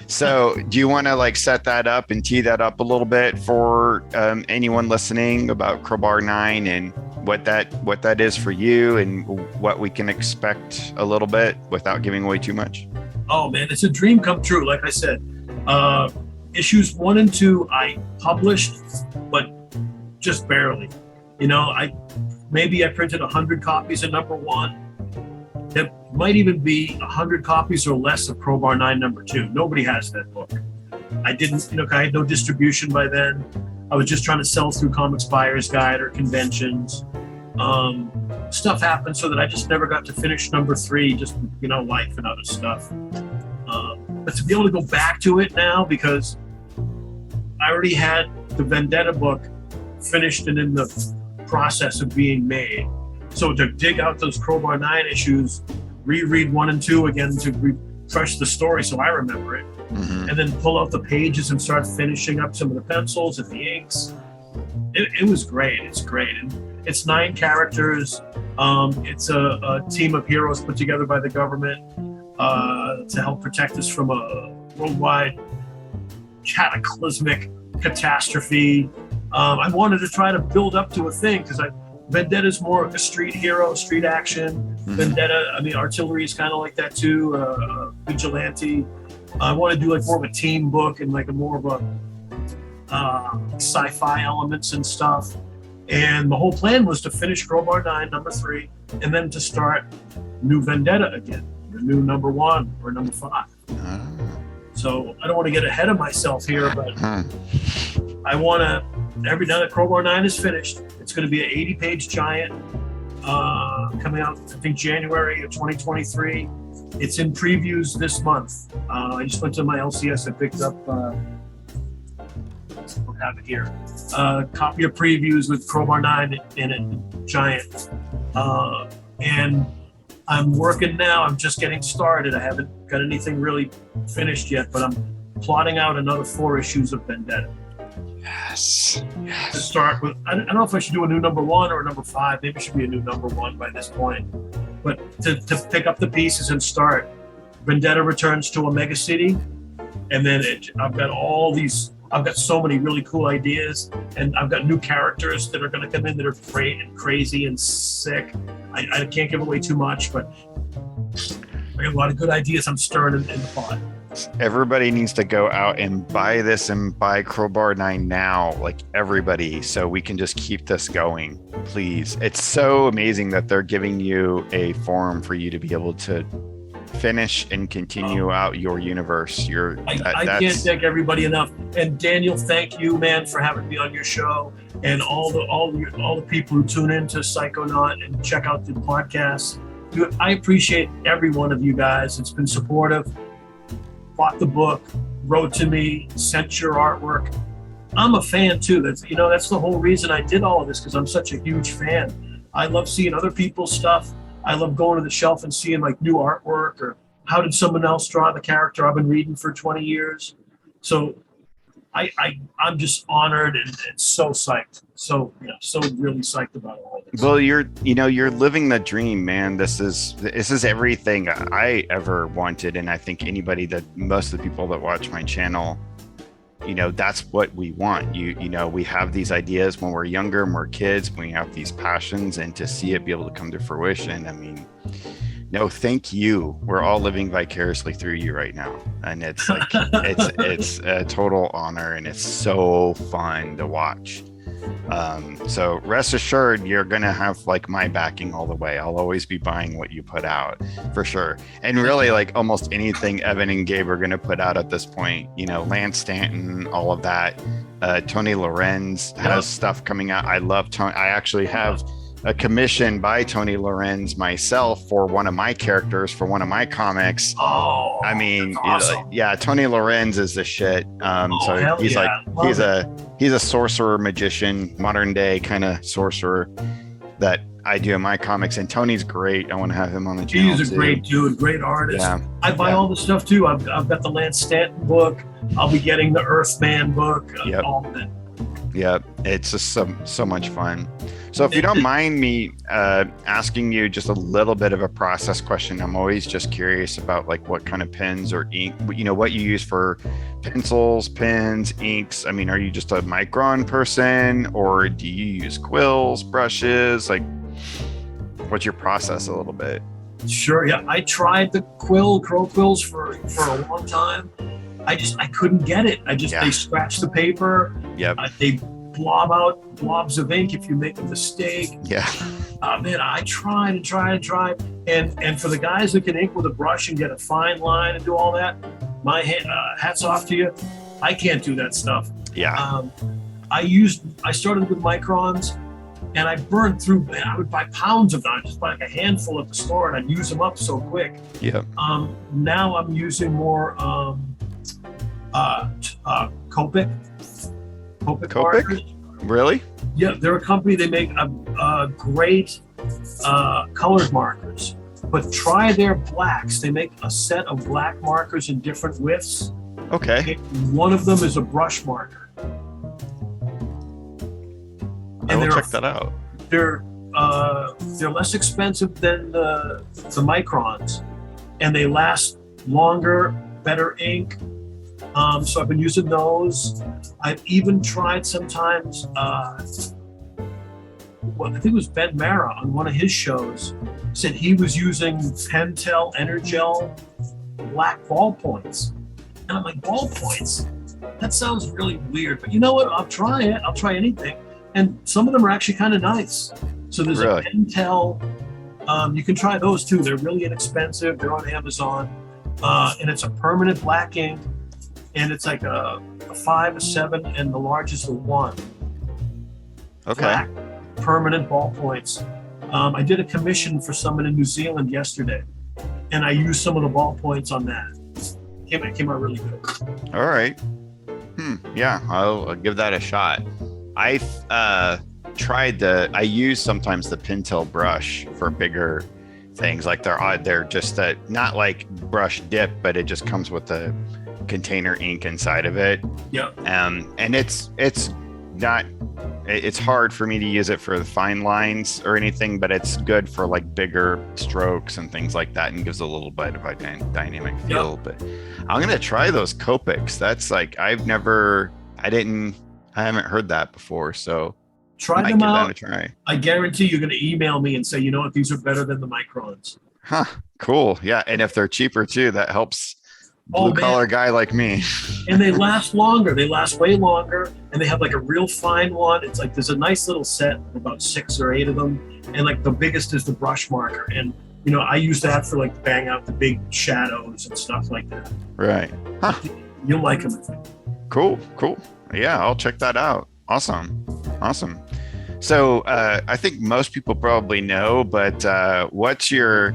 So do you want to like set that up and tee that up a little bit for anyone listening about Crowbar 9 and what that is for you and what we can expect a little bit without giving away too much? Oh man, it's a dream come true. Like I said, issues 1 and 2 I published, but just barely. I printed 100 copies of number 1. There might even be 100 copies or less of Crowbar 9 number 2. Nobody has that book. I didn't, I had no distribution by then. I was just trying to sell through Comics Buyer's Guide or conventions. Stuff happened so that I just never got to finish number 3, just, life and other stuff. But to be able to go back to it now, because I already had the Vendetta book finished and in the process of being made. So to dig out those Crowbar 9 issues, reread 1 and 2 again to refresh the story so I remember it, and then pull out the pages and start finishing up some of the pencils and the inks. It was great. It's great. And it's 9 characters. It's a team of heroes put together by the government to help protect us from a worldwide cataclysmic catastrophe. I wanted to try to build up to a thing because Vendetta is more of a street hero, street action. Vendetta, Artillery is kind of like that too. Vigilante. I want to do like more of a team book and like a more of a sci-fi elements and stuff. And the whole plan was to finish Crowbar 9, number 3, and then to start new Vendetta again, the new number 1 or number 5. So I don't want to get ahead of myself here, but I want to, every now that Crowbar 9 is finished, it's going to be an 80-page giant coming out, I think, January of 2023. It's in previews this month. I just went to my LCS and picked up, I have it here, copy of previews with Crowbar 9 in it, giant. And I'm working now. I'm just getting started. I haven't got anything really finished yet, but I'm plotting out another 4 issues of Vendetta. Yes. To start with, I don't know if I should do a new number 1 or number 5. Maybe it should be a new number 1 by this point. But to pick up the pieces and start, Vendetta returns to Omega City, and then I've got so many really cool ideas, and I've got new characters that are going to come in that are great and crazy and sick. I can't give away too much, but I got a lot of good ideas I'm stirring in the pot. Everybody needs to go out and buy this and buy Crowbar 9 now, like everybody, so we can just keep this going, please. It's so amazing that they're giving you a forum for you to be able to finish and continue out your universe. I can't thank everybody enough. And Daniel, thank you, man, for having me on your show, and all the people who tune into Psychonaut and check out the podcast. Dude, I appreciate every one of you guys. It's been supportive. Bought the book, wrote to me, sent your artwork. I'm a fan too. That's the whole reason I did all of this, because I'm such a huge fan. I love seeing other people's stuff. I love going to the shelf and seeing like new artwork, or how did someone else draw the character I've been reading for 20 years. So I'm just honored and so psyched. So really psyched about all this. Well, you're living the dream, man. This is everything I ever wanted, and I think most of the people that watch my channel, that's what we want. We have these ideas when we're younger and we're kids, when we have these passions, and to see it be able to come to fruition. I mean, no, thank you. We're all living vicariously through you right now. And it's like, it's a total honor, and it's so fun to watch. So rest assured, you're going to have like my backing all the way. I'll always be buying what you put out for sure. And really, like almost anything Evan and Gabe are going to put out at this point, Lance Stanton, all of that. Tony Lorenz has stuff coming out. I love Tony. I actually have a commission by Tony Lorenz myself for one of my characters for one of my comics. Oh, I mean, awesome. Tony Lorenz is the shit. So he's a sorcerer magician, modern day kind of sorcerer that I do in my comics. And Tony's great. I want to have him on the channel. He's a great dude, great artist. Yeah. I buy all the stuff too. I've got the Lance Stanton book. I'll be getting the Earthman book. All of it. Yeah, it's just so much fun. So if you don't mind me asking you just a little bit of a process question, I'm always just curious about like what kind of pens or ink, what you use for pencils, pens, inks. I mean, are you just a Micron person, or do you use quills, brushes? Like, what's your process a little bit? Sure, yeah. I tried the crow quills for a long time. I couldn't get it. They scratch the paper. Yep. They blob out blobs of ink if you make a mistake. Yeah. Man, I tried and tried and tried. And for the guys that can ink with a brush and get a fine line and do all that, my hats off to you. I can't do that stuff. Yeah. I started with microns, and I burned through. I would buy pounds of them. I'd just buy like a handful at the store, and I'd use them up so quick. Yeah. Now I'm using more Copic markers. Really? Yeah, they're a company. They make great colored markers, but try their blacks. They make a set of black markers in different widths. Okay. One of them is a brush marker. I will check that out. They're less expensive than the microns, and they last longer, better ink. So I've been using those. I've even tried sometimes, I think it was Ben Mara on one of his shows, said he was using Pentel Energel black ballpoints. And I'm like, ballpoints? That sounds really weird. But you know what? I'll try it. I'll try anything. And some of them are actually kind of nice. So there's a Pentel. You can try those too. They're really inexpensive. They're on Amazon. And it's a permanent black ink. And it's like a 5, a 7, and the largest a 1. Okay. Black, permanent ballpoints. I did a commission for someone in New Zealand yesterday, and I used some of the ballpoints on that. Came out really good. All right. Yeah, I'll give that a shot. I've I use sometimes the Pentel brush for bigger things. Like they're just not like brush dip, but it just comes with the container ink inside of it. Yeah. And it's hard for me to use it for the fine lines or anything, but it's good for like bigger strokes and things like that, and gives a little bit of a dynamic feel. Yep. But I'm gonna try those Copics. That's like I haven't heard that before, so try them out. I guarantee you're gonna email me and say, you know what, these are better than the microns. Huh, cool. Yeah, and if they're cheaper too, that helps blue-collar guy like me. And they last longer. They last way longer, and they have like a real fine one. It's like there's a nice little set of about 6 or 8 of them, and like the biggest is the brush marker. And You know, I use that for like bang out the big shadows and stuff like that. Right. Huh. You'll like them. Cool. Yeah, I'll check that out. Awesome. So I think most people probably know, but what's your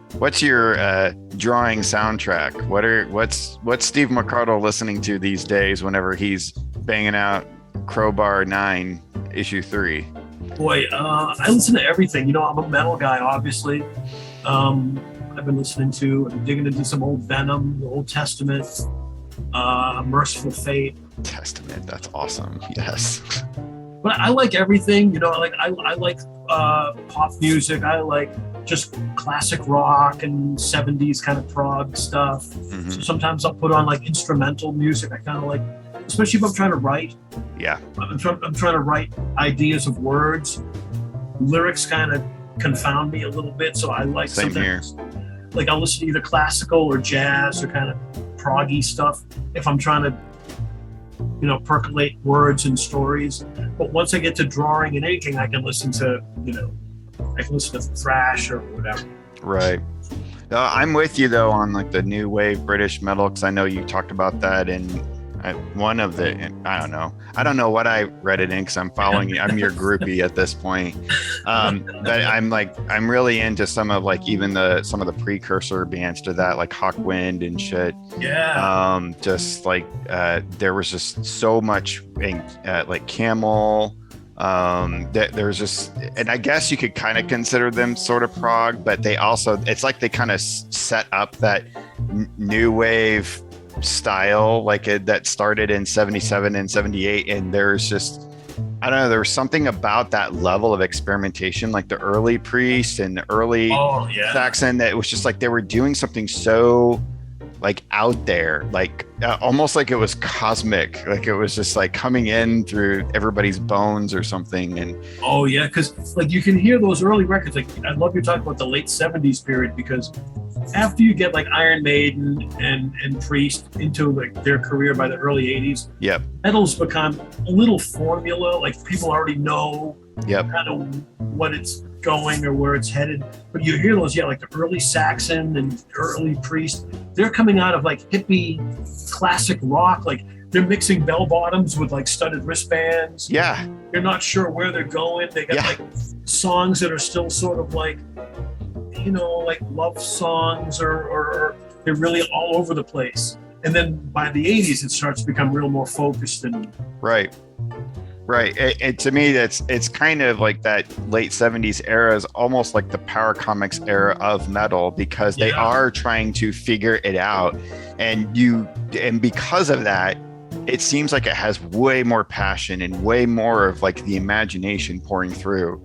drawing soundtrack? What's Steve McArdle listening to these days whenever he's banging out Crowbar 9 issue 3? Boy, I listen to everything. You know, I'm a metal guy, obviously. I've been digging into some old Venom, the Old Testament, Merciful Fate. Testament, that's awesome. Yes. But I like everything. You know, I like pop music. I like just classic rock and 70s kind of prog stuff. Mm-hmm. So sometimes I'll put on like instrumental music. I kind of like, especially if I'm trying to write. Yeah. I'm trying to write ideas of words. Lyrics kind of confound me a little bit, so I like Same sometimes here. Like I'll listen to either classical or jazz or kind of proggy stuff if I'm trying to, you know, percolate words and stories. But once I get to drawing and anything, I can listen to thrash or whatever. Right. I'm with you though on like the new wave British metal, because I know you talked about that in one of the, I don't know what I read it in, because I'm following you. I'm your groupie at this point. But I'm really into some of like even some of the precursor bands to that, like Hawkwind and shit. Yeah. Just like there was just so much like Camel. That there's just, and I guess you could kind of consider them sort of prog, but they also, it's like they kind of set up that new wave style that started in 77 and 78, and there's just, I don't know, there was something about that level of experimentation, like the early Priest and the early Saxon, that was just like they were doing something so like out there, like almost like it was cosmic, like it was just like coming in through everybody's bones or something. And because like you can hear those early records. Like I love you talking about the late 70s period, because after you get like Iron Maiden and Priest into like their career by the early 80s, metal's become a little formula. Like people already know kind of what it's going or where it's headed. But you hear those, like the early Saxon and early Priest, they're coming out of like hippie classic rock. Like they're mixing bell bottoms with like studded wristbands. Yeah. You're not sure where they're going. They got like songs that are still sort of like, you know, like love songs or they're really all over the place. And then by the 80s, it starts to become real more focused and right. And to me, it's kind of like that late 70s era is almost like the power comics era of metal, because they are trying to figure it out. And because of that, it seems like it has way more passion and way more of like the imagination pouring through,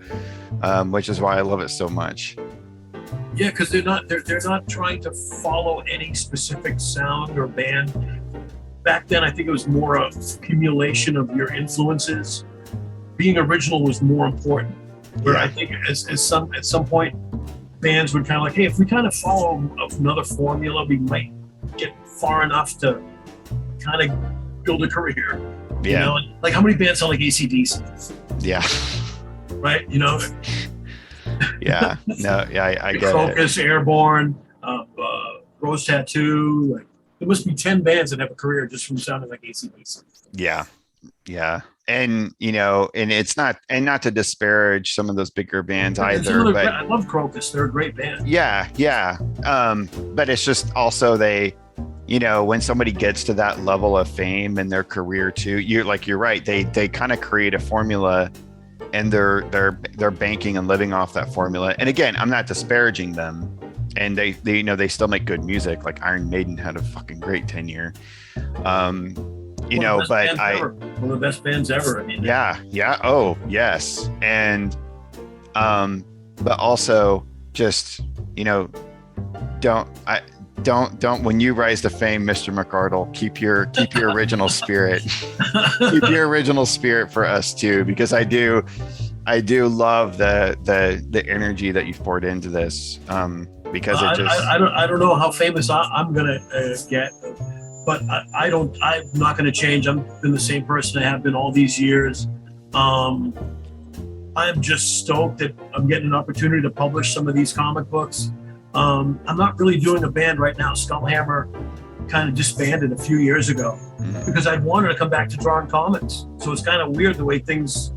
which is why I love it so much. Yeah, because they're not trying to follow any specific sound or band. Back then, I think it was more a accumulation of your influences. Being original was more important. Where I think at some point, bands would kind of like, hey, if we kind of follow another formula, we might get far enough to kind of build a career. Yeah. You know? Like how many bands sound like AC/DC? Yeah. Right? You know? Yeah. No, yeah, I get Focus, it. Airborne, Rose Tattoo, like, there must be 10 bands that have a career just from sounding like AC/DC. Yeah. And, you know, and it's not to disparage some of those bigger bands either, but I love Crocus. They're a great band. Yeah. But it's just also they, you know, when somebody gets to that level of fame in their career too, you're right. They kind of create a formula, and they're banking and living off that formula. And again, I'm not disparaging them. And they you know, they still make good music. Like Iron Maiden had a fucking great tenure. You know, but one of the best bands ever. I mean, yeah. Oh, yes. And but also just, you know, don't when you rise to fame, Mr. McArdle, keep your original spirit. Keep your original spirit for us too, because I do love the energy that you've poured into this. Because I don't know how famous I'm gonna get, but I'm not gonna change. I'm been the same person I have been all these years. I'm just stoked that I'm getting an opportunity to publish some of these comic books. I'm not really doing a band right now. Skullhammer kind of disbanded a few years ago because I'd wanted to come back to drawing comics. So it's kind of weird the way things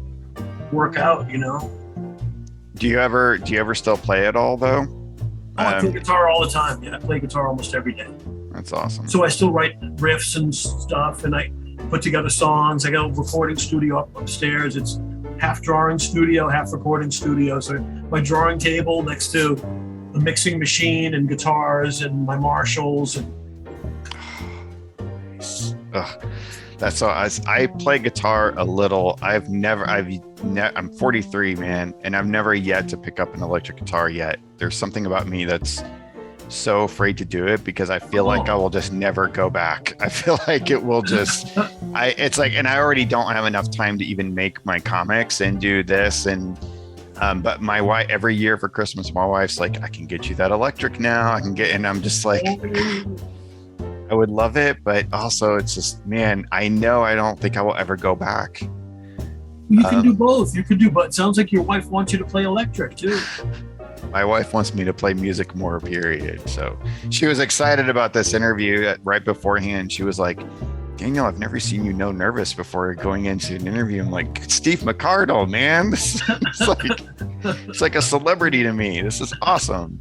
work out, you know? Do you ever still play at all though? I play guitar all the time. Yeah, I play guitar almost every day. That's awesome. So I still write riffs and stuff, and I put together songs. I got a recording studio upstairs. It's half drawing studio, half recording studio. So my drawing table next to a mixing machine and guitars and my Marshalls. And that's all. I play guitar a little. I'm 43, man, and I've never yet to pick up an electric guitar yet. There's something about me that's so afraid to do it because I feel like I will just never go back. I feel like it will just, it's like, and I already don't have enough time to even make my comics and do this. And, but my wife, every year for Christmas, my wife's like, I can get you that electric now. And I'm just like, I would love it, but also it's just, man, I don't think I will ever go back. You can do both. You could do, but it sounds like your wife wants you to play electric too. My wife wants me to play music more, period. So she was excited about this interview right beforehand. She was like, Daniel, I've never seen you nervous before going into an interview. I'm like, it's Steve McArdle, man. It's like a celebrity to me. This is awesome.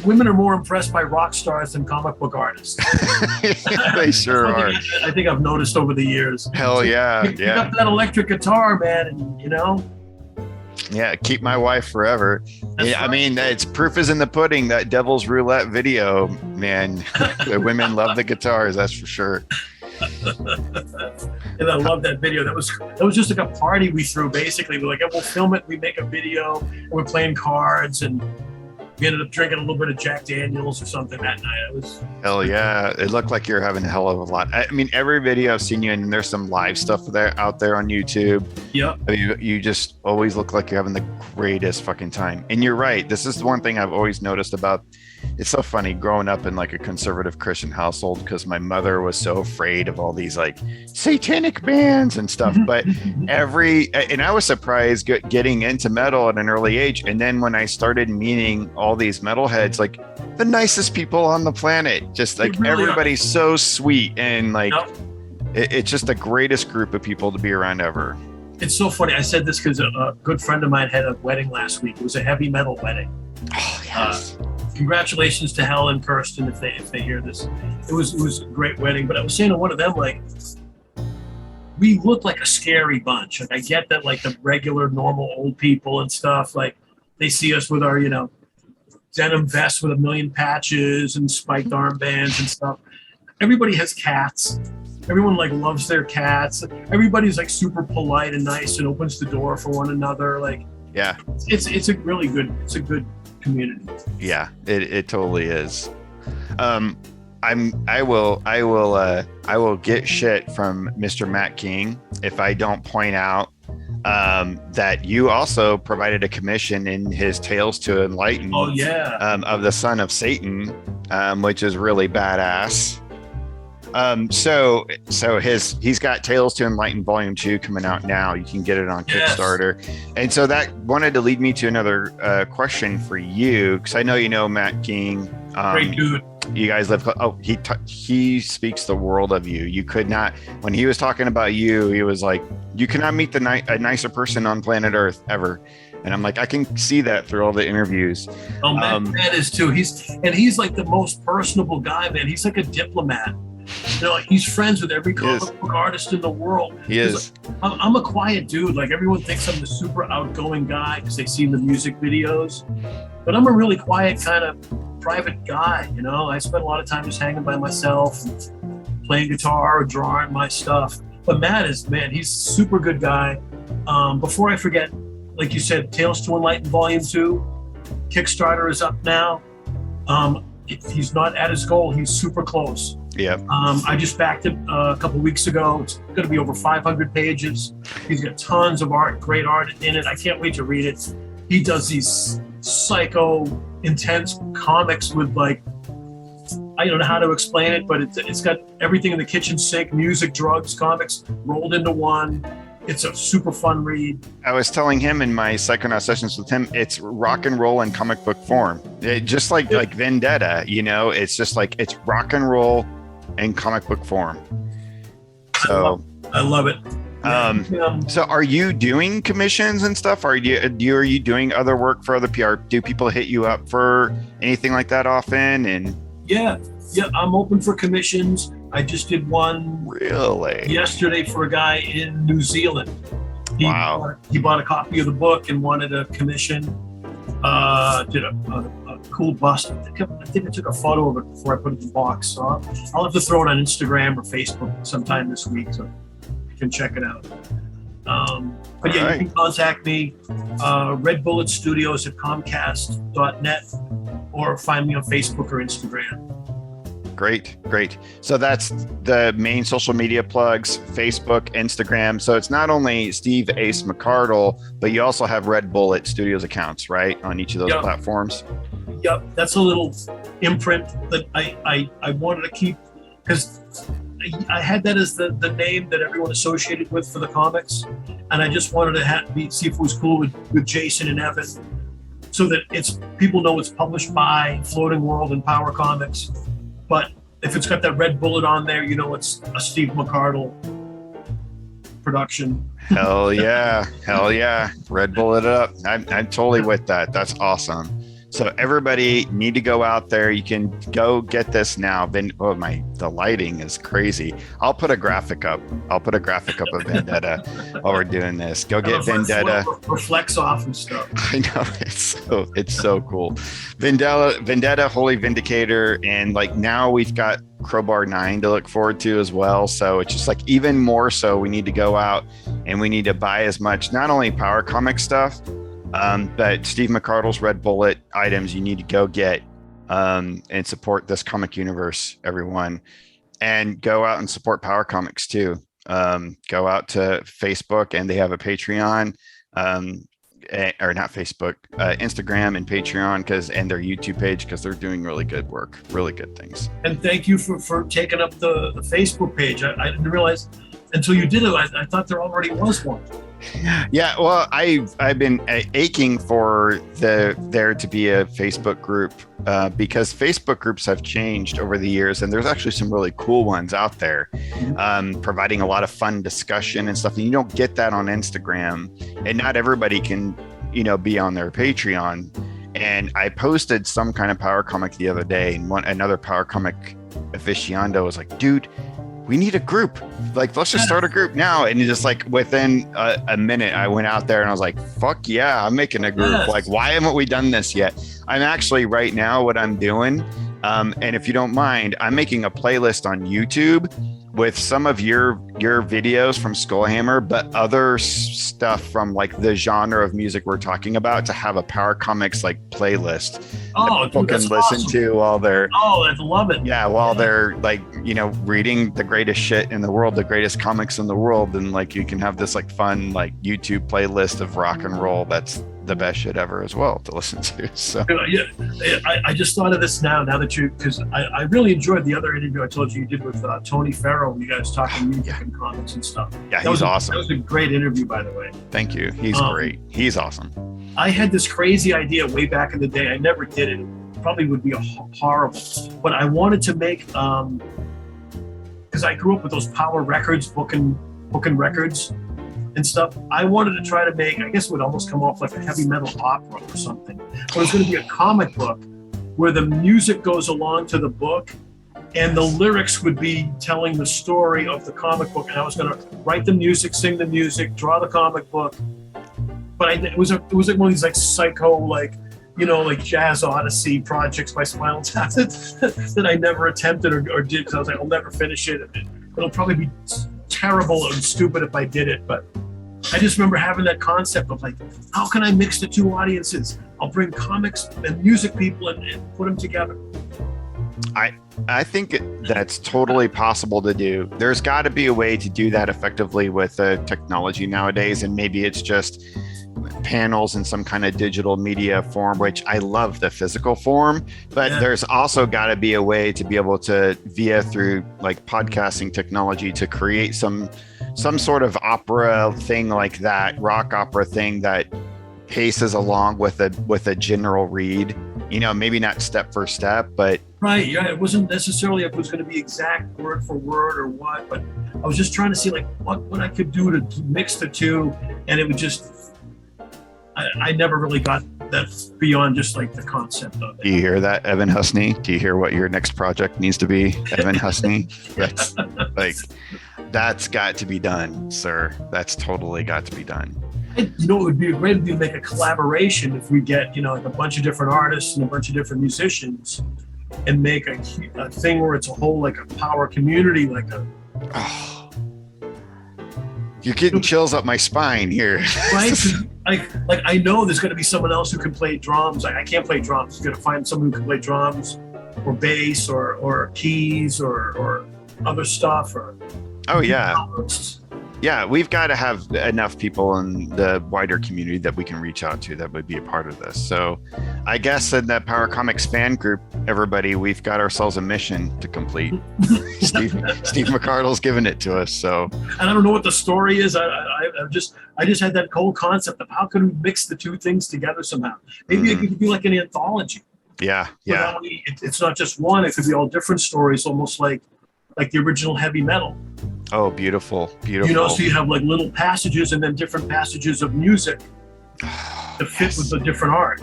Women are more impressed by rock stars than comic book artists. They sure are. I think I've noticed over the years. Hell yeah. Pick up that electric guitar, man, and you know. Yeah, keep my wife forever. That's I right. mean, it's proof is in the pudding. That Devil's Roulette video, man. The women love the guitars, that's for sure. And I love that video. That was just like a party we threw. Basically, we're like, we'll film it. We make a video. And we're playing cards, and we ended up drinking a little bit of Jack Daniels or something that night. It was hell yeah. It looked like you're having a hell of a lot. I mean, every video I've seen you in, and there's some live stuff out there on YouTube. Yep. You just always look like you're having the greatest fucking time. And you're right. This is the one thing I've always noticed about. It's so funny growing up in like a conservative Christian household because my mother was so afraid of all these like satanic bands and stuff. But and I was surprised getting into metal at an early age. And then when I started meeting all these metalheads, like the nicest people on the planet, just like really everybody's so sweet. And like, Yep. it's just the greatest group of people to be around ever. It's so funny. I said this because a good friend of mine had a wedding last week. It was a heavy metal wedding. Oh, yes. Congratulations to Helen and Kirsten if they hear this. It was a great wedding. But I was saying to one of them, like, we look like a scary bunch. Like, I get that, like, the regular, normal old people and stuff, like, they see us with our, denim vests with a million patches and spiked armbands and stuff. Everybody has cats. Everyone, like, loves their cats. Everybody's, like, super polite and nice and opens the door for one another. Like, yeah, it's a really good, it's a good community. Yeah, it totally is. I will get shit from Mr. Matt King if I don't point out that you also provided a commission in his Tales to Enlighten. Oh yeah. Of the Son of Satan, which is really badass. So he's got Tales to Enlighten Volume 2 coming out now. You can get it on Kickstarter. And so that wanted to lead me to another question for you, because I know you know Matt King. Great dude. You guys live. Oh, he speaks the world of you. You could not. When he was talking about you, he was like, "You cannot meet a nicer person on planet Earth ever." And I'm like, I can see that through all the interviews. Oh, Matt is too. He's like the most personable guy, man. He's like a diplomat. He's friends with every comic book artist in the world. He is. Like, I'm a quiet dude. Like, everyone thinks I'm the super outgoing guy because they see the music videos. But I'm a really quiet, kind of private guy. I spend a lot of time just hanging by myself, and playing guitar or drawing my stuff. But Matt he's a super good guy. Before I forget, like you said, Tales to Enlighten Volume 2, Kickstarter is up now. If he's not at his goal, he's super close. Yeah. I just backed it a couple weeks ago. It's going to be over 500 pages. He's got tons of art, great art in it. I can't wait to read it. He does these psycho, intense comics with, like, I don't know how to explain it, but it's got everything in the kitchen sink, music, drugs, comics rolled into one. It's a super fun read. I was telling him in my Psychonaut Sessions with him, it's rock and roll in comic book form. Just like Vendetta, it's just like it's rock and roll in comic book form. So I love it. So are you doing commissions and stuff? Are you doing other work for other PR? Do people hit you up for anything like that often? And yeah, I'm open for commissions. I just did one yesterday for a guy in New Zealand. He bought a copy of the book and wanted a commission. Did a cool bust. I think I took a photo of it before I put it in the box. So I'll have to throw it on Instagram or Facebook sometime this week, so you can check it out. But yeah, you can contact me, Red Bullet Studios at Comcast.net, or find me on Facebook or Instagram. Great. So that's the main social media plugs: Facebook, Instagram. So it's not only Steve Ace McArdle, but you also have Red Bullet Studios accounts, right, on each of those platforms. Yep, that's a little imprint that I wanted to keep, because I had that as the name that everyone associated with for the comics, and I just wanted to see if it was cool with Jason and Evan, so that people know it's published by Floating World and Power Comics. But if it's got that red bullet on there, it's a Steve McArdle production. Hell yeah. Red Bullet it up. I'm totally with that. That's awesome. So everybody need to go out there. You can go get this now. The lighting is crazy. I'll put a graphic up. of Vendetta while we're doing this. Go get Vendetta. Reflects off and stuff. I know, it's so cool. Vendetta, Holy Vindicator, and like now we've got Crowbar 9 to look forward to as well. So it's just like even more so we need to go out and we need to buy as much, not only Power Comic stuff, but Steve McArdle's Red Bullet items you need to go get and support this comic universe, everyone. And go out and support Power Comics too. Go out to Facebook, and they have a Patreon, or not Facebook, Instagram and Patreon, and their YouTube page, because they're doing really good work, really good things. And thank you for taking up the Facebook page. I didn't realize until you did it. I thought there already was one. Yeah, well, I've been aching for there to be a Facebook group because Facebook groups have changed over the years, and there's actually some really cool ones out there, providing a lot of fun discussion and stuff. And you don't get that on Instagram, and not everybody can, be on their Patreon. And I posted some kind of Power Comic the other day, and another Power Comic aficionado was like, "Dude, we need a group. Like, let's just start a group now." And just like within a minute, I went out there and I was like, fuck yeah, I'm making a group. Yes. Like, why haven't we done this yet? I'm actually right now what I'm doing. And if you don't mind, I'm making a playlist on YouTube with some of your videos from Skullhammer, but other stuff from like the genre of music we're talking about, to have a Power Comics like playlist that people can listen to while they're I love it. Yeah, while they're like, reading the greatest shit in the world, the greatest comics in the world, and like you can have this like fun like YouTube playlist of rock and roll that's the best shit ever as well to listen to. So I just thought of this now that because I really enjoyed the other interview I told you did with Tony Farrow. You guys talking music and comics and stuff. Yeah, he's awesome. That was a great interview, by the way. Thank you. He's great. He's awesome. I had this crazy idea way back in the day. I never did it. It probably would be horrible, but I wanted to make because I grew up with those Power Records booking records and stuff. I wanted to try to make, I guess it would almost come off like a heavy metal opera or something, but it's going to be a comic book where the music goes along to the book and the lyrics would be telling the story of the comic book. And I was going to write the music, sing the music, draw the comic book. But it was like one of these like psycho, like Jazz Odyssey projects by Spinal Tap that I never attempted or did, because I was like, I'll never finish it. It'll probably be terrible and stupid if I did it, but I just remember having that concept of like, how can I mix the two audiences? I'll bring comics and music people and put them together. I think that's totally possible to do. There's got to be a way to do that effectively with technology nowadays, and maybe it's just panels in some kind of digital media form, which I love the physical form, but there's also got to be a way to be able to, through like podcasting technology, to create some some sort of opera thing like that, rock opera thing that paces along with a general read. Maybe not step for step, but right. Yeah, it wasn't necessarily if it was going to be exact word for word or what, but I was just trying to see like what I could do to mix the two, and it would just. I never really got that beyond just like the concept of it. Do you hear that, Evan Husney? Do you hear what your next project needs to be, Evan Husney? That's like, that's got to be done, sir. That's totally got to be done. It would be great to make a collaboration if we get, like a bunch of different artists and a bunch of different musicians and make a thing where it's a whole, like a power community, like a... Oh. You're getting chills up my spine here. Right? Like I know there's going to be someone else who can play drums. I can't play drums. You're going to find someone who can play drums or bass or keys or other stuff. Oh, yeah. Yeah, we've got to have enough people in the wider community that we can reach out to that would be a part of this. So I guess in the Power Comics fan group, everybody, we've got ourselves a mission to complete. Steve McArdle's given it to us. So, and I don't know what the story is. I just had that whole concept of how can we mix the two things together somehow. Maybe it could be like an anthology. Yeah. It's not just one. It could be all different stories, almost like the original heavy metal. Oh, beautiful. So you have like little passages and then different passages of music to fit with the different art.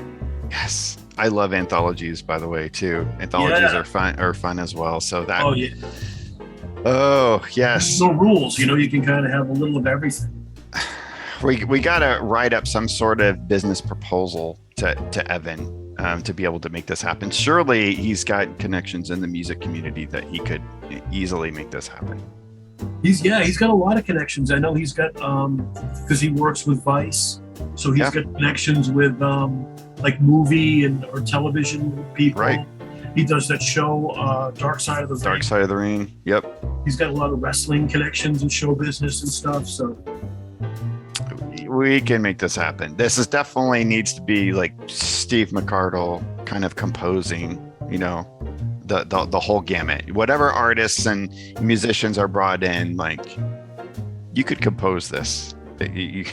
Yes. I love anthologies, by the way, too. Anthologies are fun as well. So that. Oh, yeah. Oh, yes. There's no rules. You can kind of have a little of everything. We got to write up some sort of business proposal to Evan to be able to make this happen. Surely he's got connections in the music community that he could easily make this happen. He's got a lot of connections. I know he's got because he works with Vice, so he's got connections with like movie or television people. Right. He does that show Dark Side of the Ring. Dark Side of the Ring. Yep. He's got a lot of wrestling connections and show business and stuff. So we can make this happen. This is definitely needs to be like Steve McArdle kind of composing. The whole gamut. Whatever artists and musicians are brought in, like you could compose this. It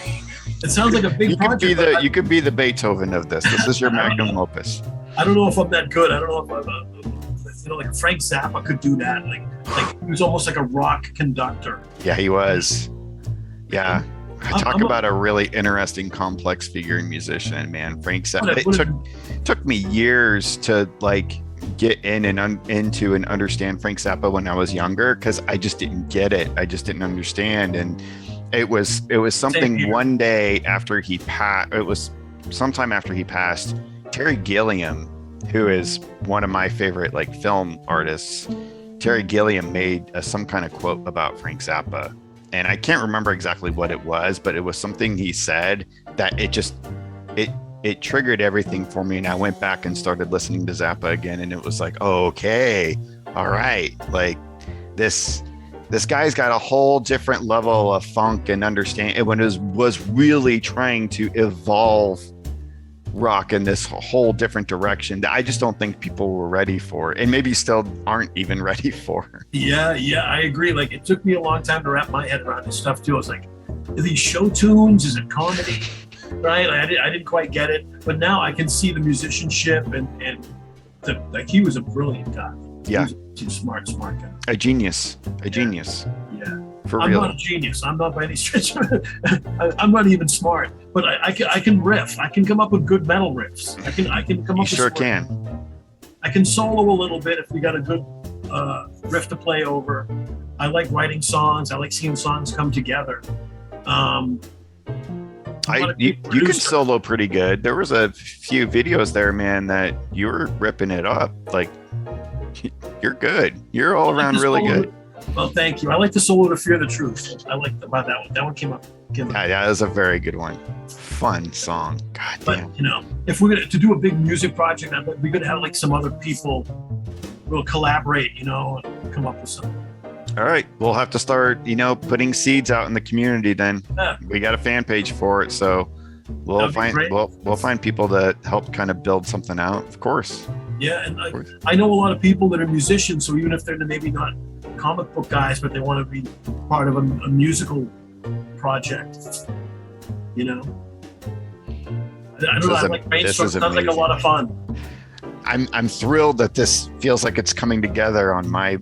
sounds like a big project. You could be the Beethoven of this. This is your magnum opus. I don't know if I'm that good. I don't know if I'm like Frank Zappa could do that. Like he was almost like a rock conductor. Yeah, he was. Yeah. Talk about a really interesting, complex figure and musician, man. Frank Zappa. It took me years to like get in and into and understand Frank Zappa when I was younger because I just didn't get it. I just didn't understand, and it was something one day after he passed. It was sometime after he passed. Terry Gilliam, who is one of my favorite like film artists, Terry Gilliam made some kind of quote about Frank Zappa, and I can't remember exactly what it was, but it was something he said that it triggered everything for me. And I went back and started listening to Zappa again. And it was like, oh, okay, all right. Like this guy's got a whole different level of funk and understanding. It was really trying to evolve rock in this whole different direction that I just don't think people were ready for, and maybe still aren't even ready for. Yeah, I agree. Like it took me a long time to wrap my head around this stuff too. I was like, are these show tunes? Is it comedy? Right? I didn't quite get it, but now I can see the musicianship and like he was a brilliant guy. Yeah, he's a smart guy. A genius. Yeah. For I'm real. not a genius. I'm not by any stretch. I'm not even smart, but I can riff. I can come up with good metal riffs. I can come up. You sure can. I can solo a little bit if we got a good riff to play over. I like writing songs. I like seeing songs come together. You can solo pretty good. There was a few videos there, man, that you were ripping it up. Like, you're good. You're all around really good. Well, thank you. I like the solo to Fear the Truth. I like about that one. That one came up. Yeah, that was a very good one. Fun song. God damn. But, if we're to do a big music project, we're going to have like some other people will collaborate, and come up with something. All right, we'll have to start, putting seeds out in the community. Then we got a fan page for it, so we'll find people to help kind of build something out. Of course. Yeah, and I know a lot of people that are musicians, so even if they're maybe not comic book guys, but they want to be part of a musical project. You know, I don't know. I like brainstorm. Sounds like a lot of fun. I'm thrilled that this feels like it's coming together on my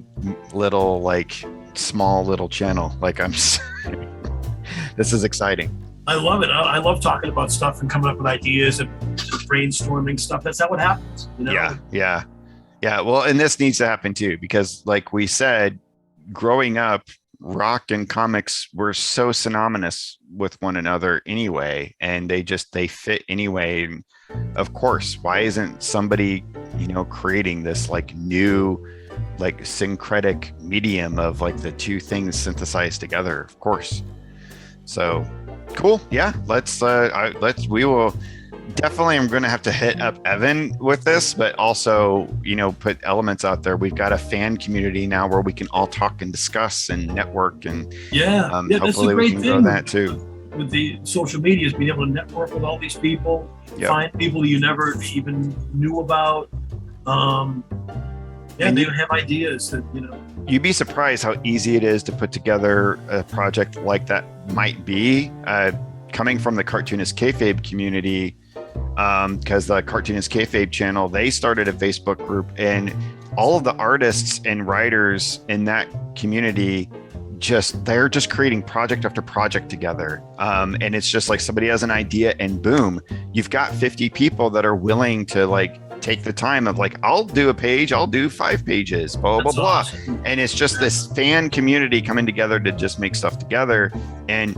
little, like, small little channel. Like, this is exciting. I love it. I love talking about stuff and coming up with ideas and brainstorming stuff. That's how it happens. You know? Yeah. Well, and this needs to happen too, because like we said, growing up, rock and comics were so synonymous with one another anyway, and they fit anyway. And of course, why isn't somebody, creating this like new, like syncretic medium of like the two things synthesized together? Of course. So cool. Yeah. We will definitely, I'm going to have to hit up Evan with this, but also, put elements out there. We've got a fan community now where we can all talk and discuss and network, and hopefully we can grow that too. With the social medias, being able to network with all these people, find people you never even knew about. They have ideas that, You'd be surprised how easy it is to put together a project like that might be. Coming from the Cartoonist Kayfabe community, because the Cartoonist Kayfabe channel, they started a Facebook group, and all of the artists and writers in that community they're just creating project after project together. And it's just like somebody has an idea and boom, you've got 50 people that are willing to like take the time of like, I'll do a page, I'll do 5 pages, blah, blah, blah. Awesome. And it's just this fan community coming together to just make stuff together. And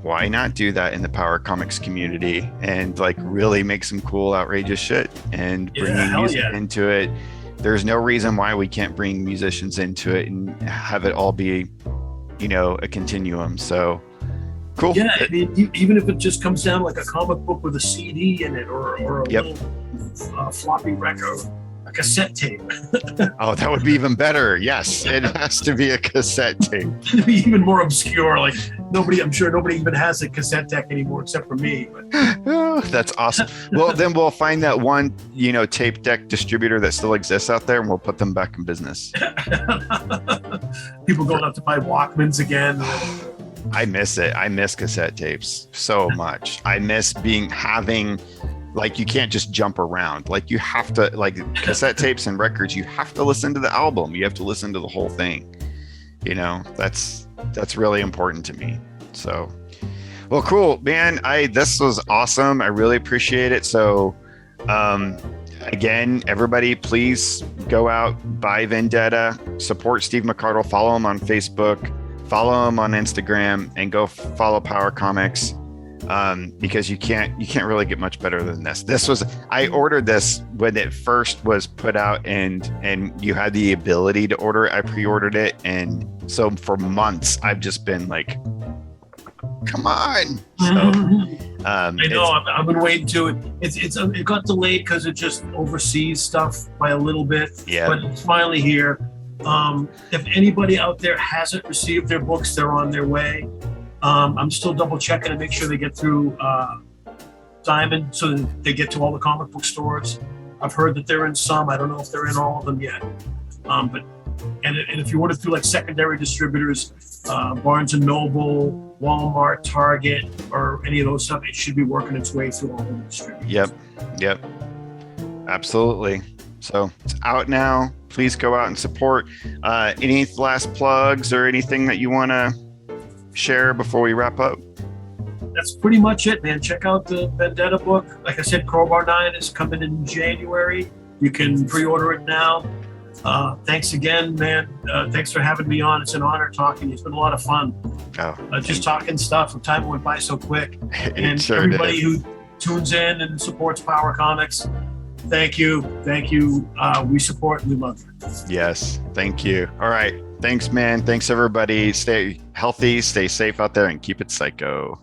why not do that in the Power Comics community and like really make some cool, outrageous shit and bring music into it? There's no reason why we can't bring musicians into it and have it all be, a continuum. So cool. Yeah, I mean, even if it just comes down like a comic book with a CD in it or a little floppy record, a cassette tape. Oh, that would be even better. Yes, it has to be a cassette tape. It'd be even more obscure. Like I'm sure nobody even has a cassette deck anymore except for me. But. Oh, that's awesome. Well, then we'll find that one, tape deck distributor that still exists out there, and we'll put them back in business. People going out to buy Walkmans again. I miss it. I miss cassette tapes so much. I miss having. Like, you can't just jump around. Like, you have to, like, cassette tapes and records, you have to listen to the album. You have to listen to the whole thing. That's really important to me. So, well, cool, man. This was awesome. I really appreciate it. So, again, everybody, please go out, buy Vendetta, support Steve McArdle, follow him on Facebook, follow him on Instagram, and go follow Power Comics. Because you can't really get much better than this. I ordered this when it first was put out, and you had the ability to order it. I pre-ordered it, and so for months I've just been like, come on. So, I know I've been waiting to it. It got delayed because it just oversees stuff by a little bit. Yeah. But it's finally here. If anybody out there hasn't received their books, they're on their way. I'm still double checking to make sure they get through Diamond so that they get to all the comic book stores. I've heard that they're in some. I don't know if they're in all of them yet. But if you order through like secondary distributors, Barnes and Noble, Walmart, Target, or any of those stuff, it should be working its way through all the distributors. Yep. Absolutely. So it's out now. Please go out and support. Any last plugs or anything that you want to share before we wrap up? That's pretty much it, man. Check out the Vendetta book. Like I said, Crowbar 9 is coming in January. You can pre-order it now. Thanks again, man. Thanks for having me on. It's an honor talking. It's been a lot of fun. Just talking stuff. The time went by so quick. And sure everybody who tunes in and supports Power Comics, thank you. We support and we love you. Yes, thank you. All right. Thanks, man. Thanks, everybody. Stay healthy, stay safe out there, and keep it psycho.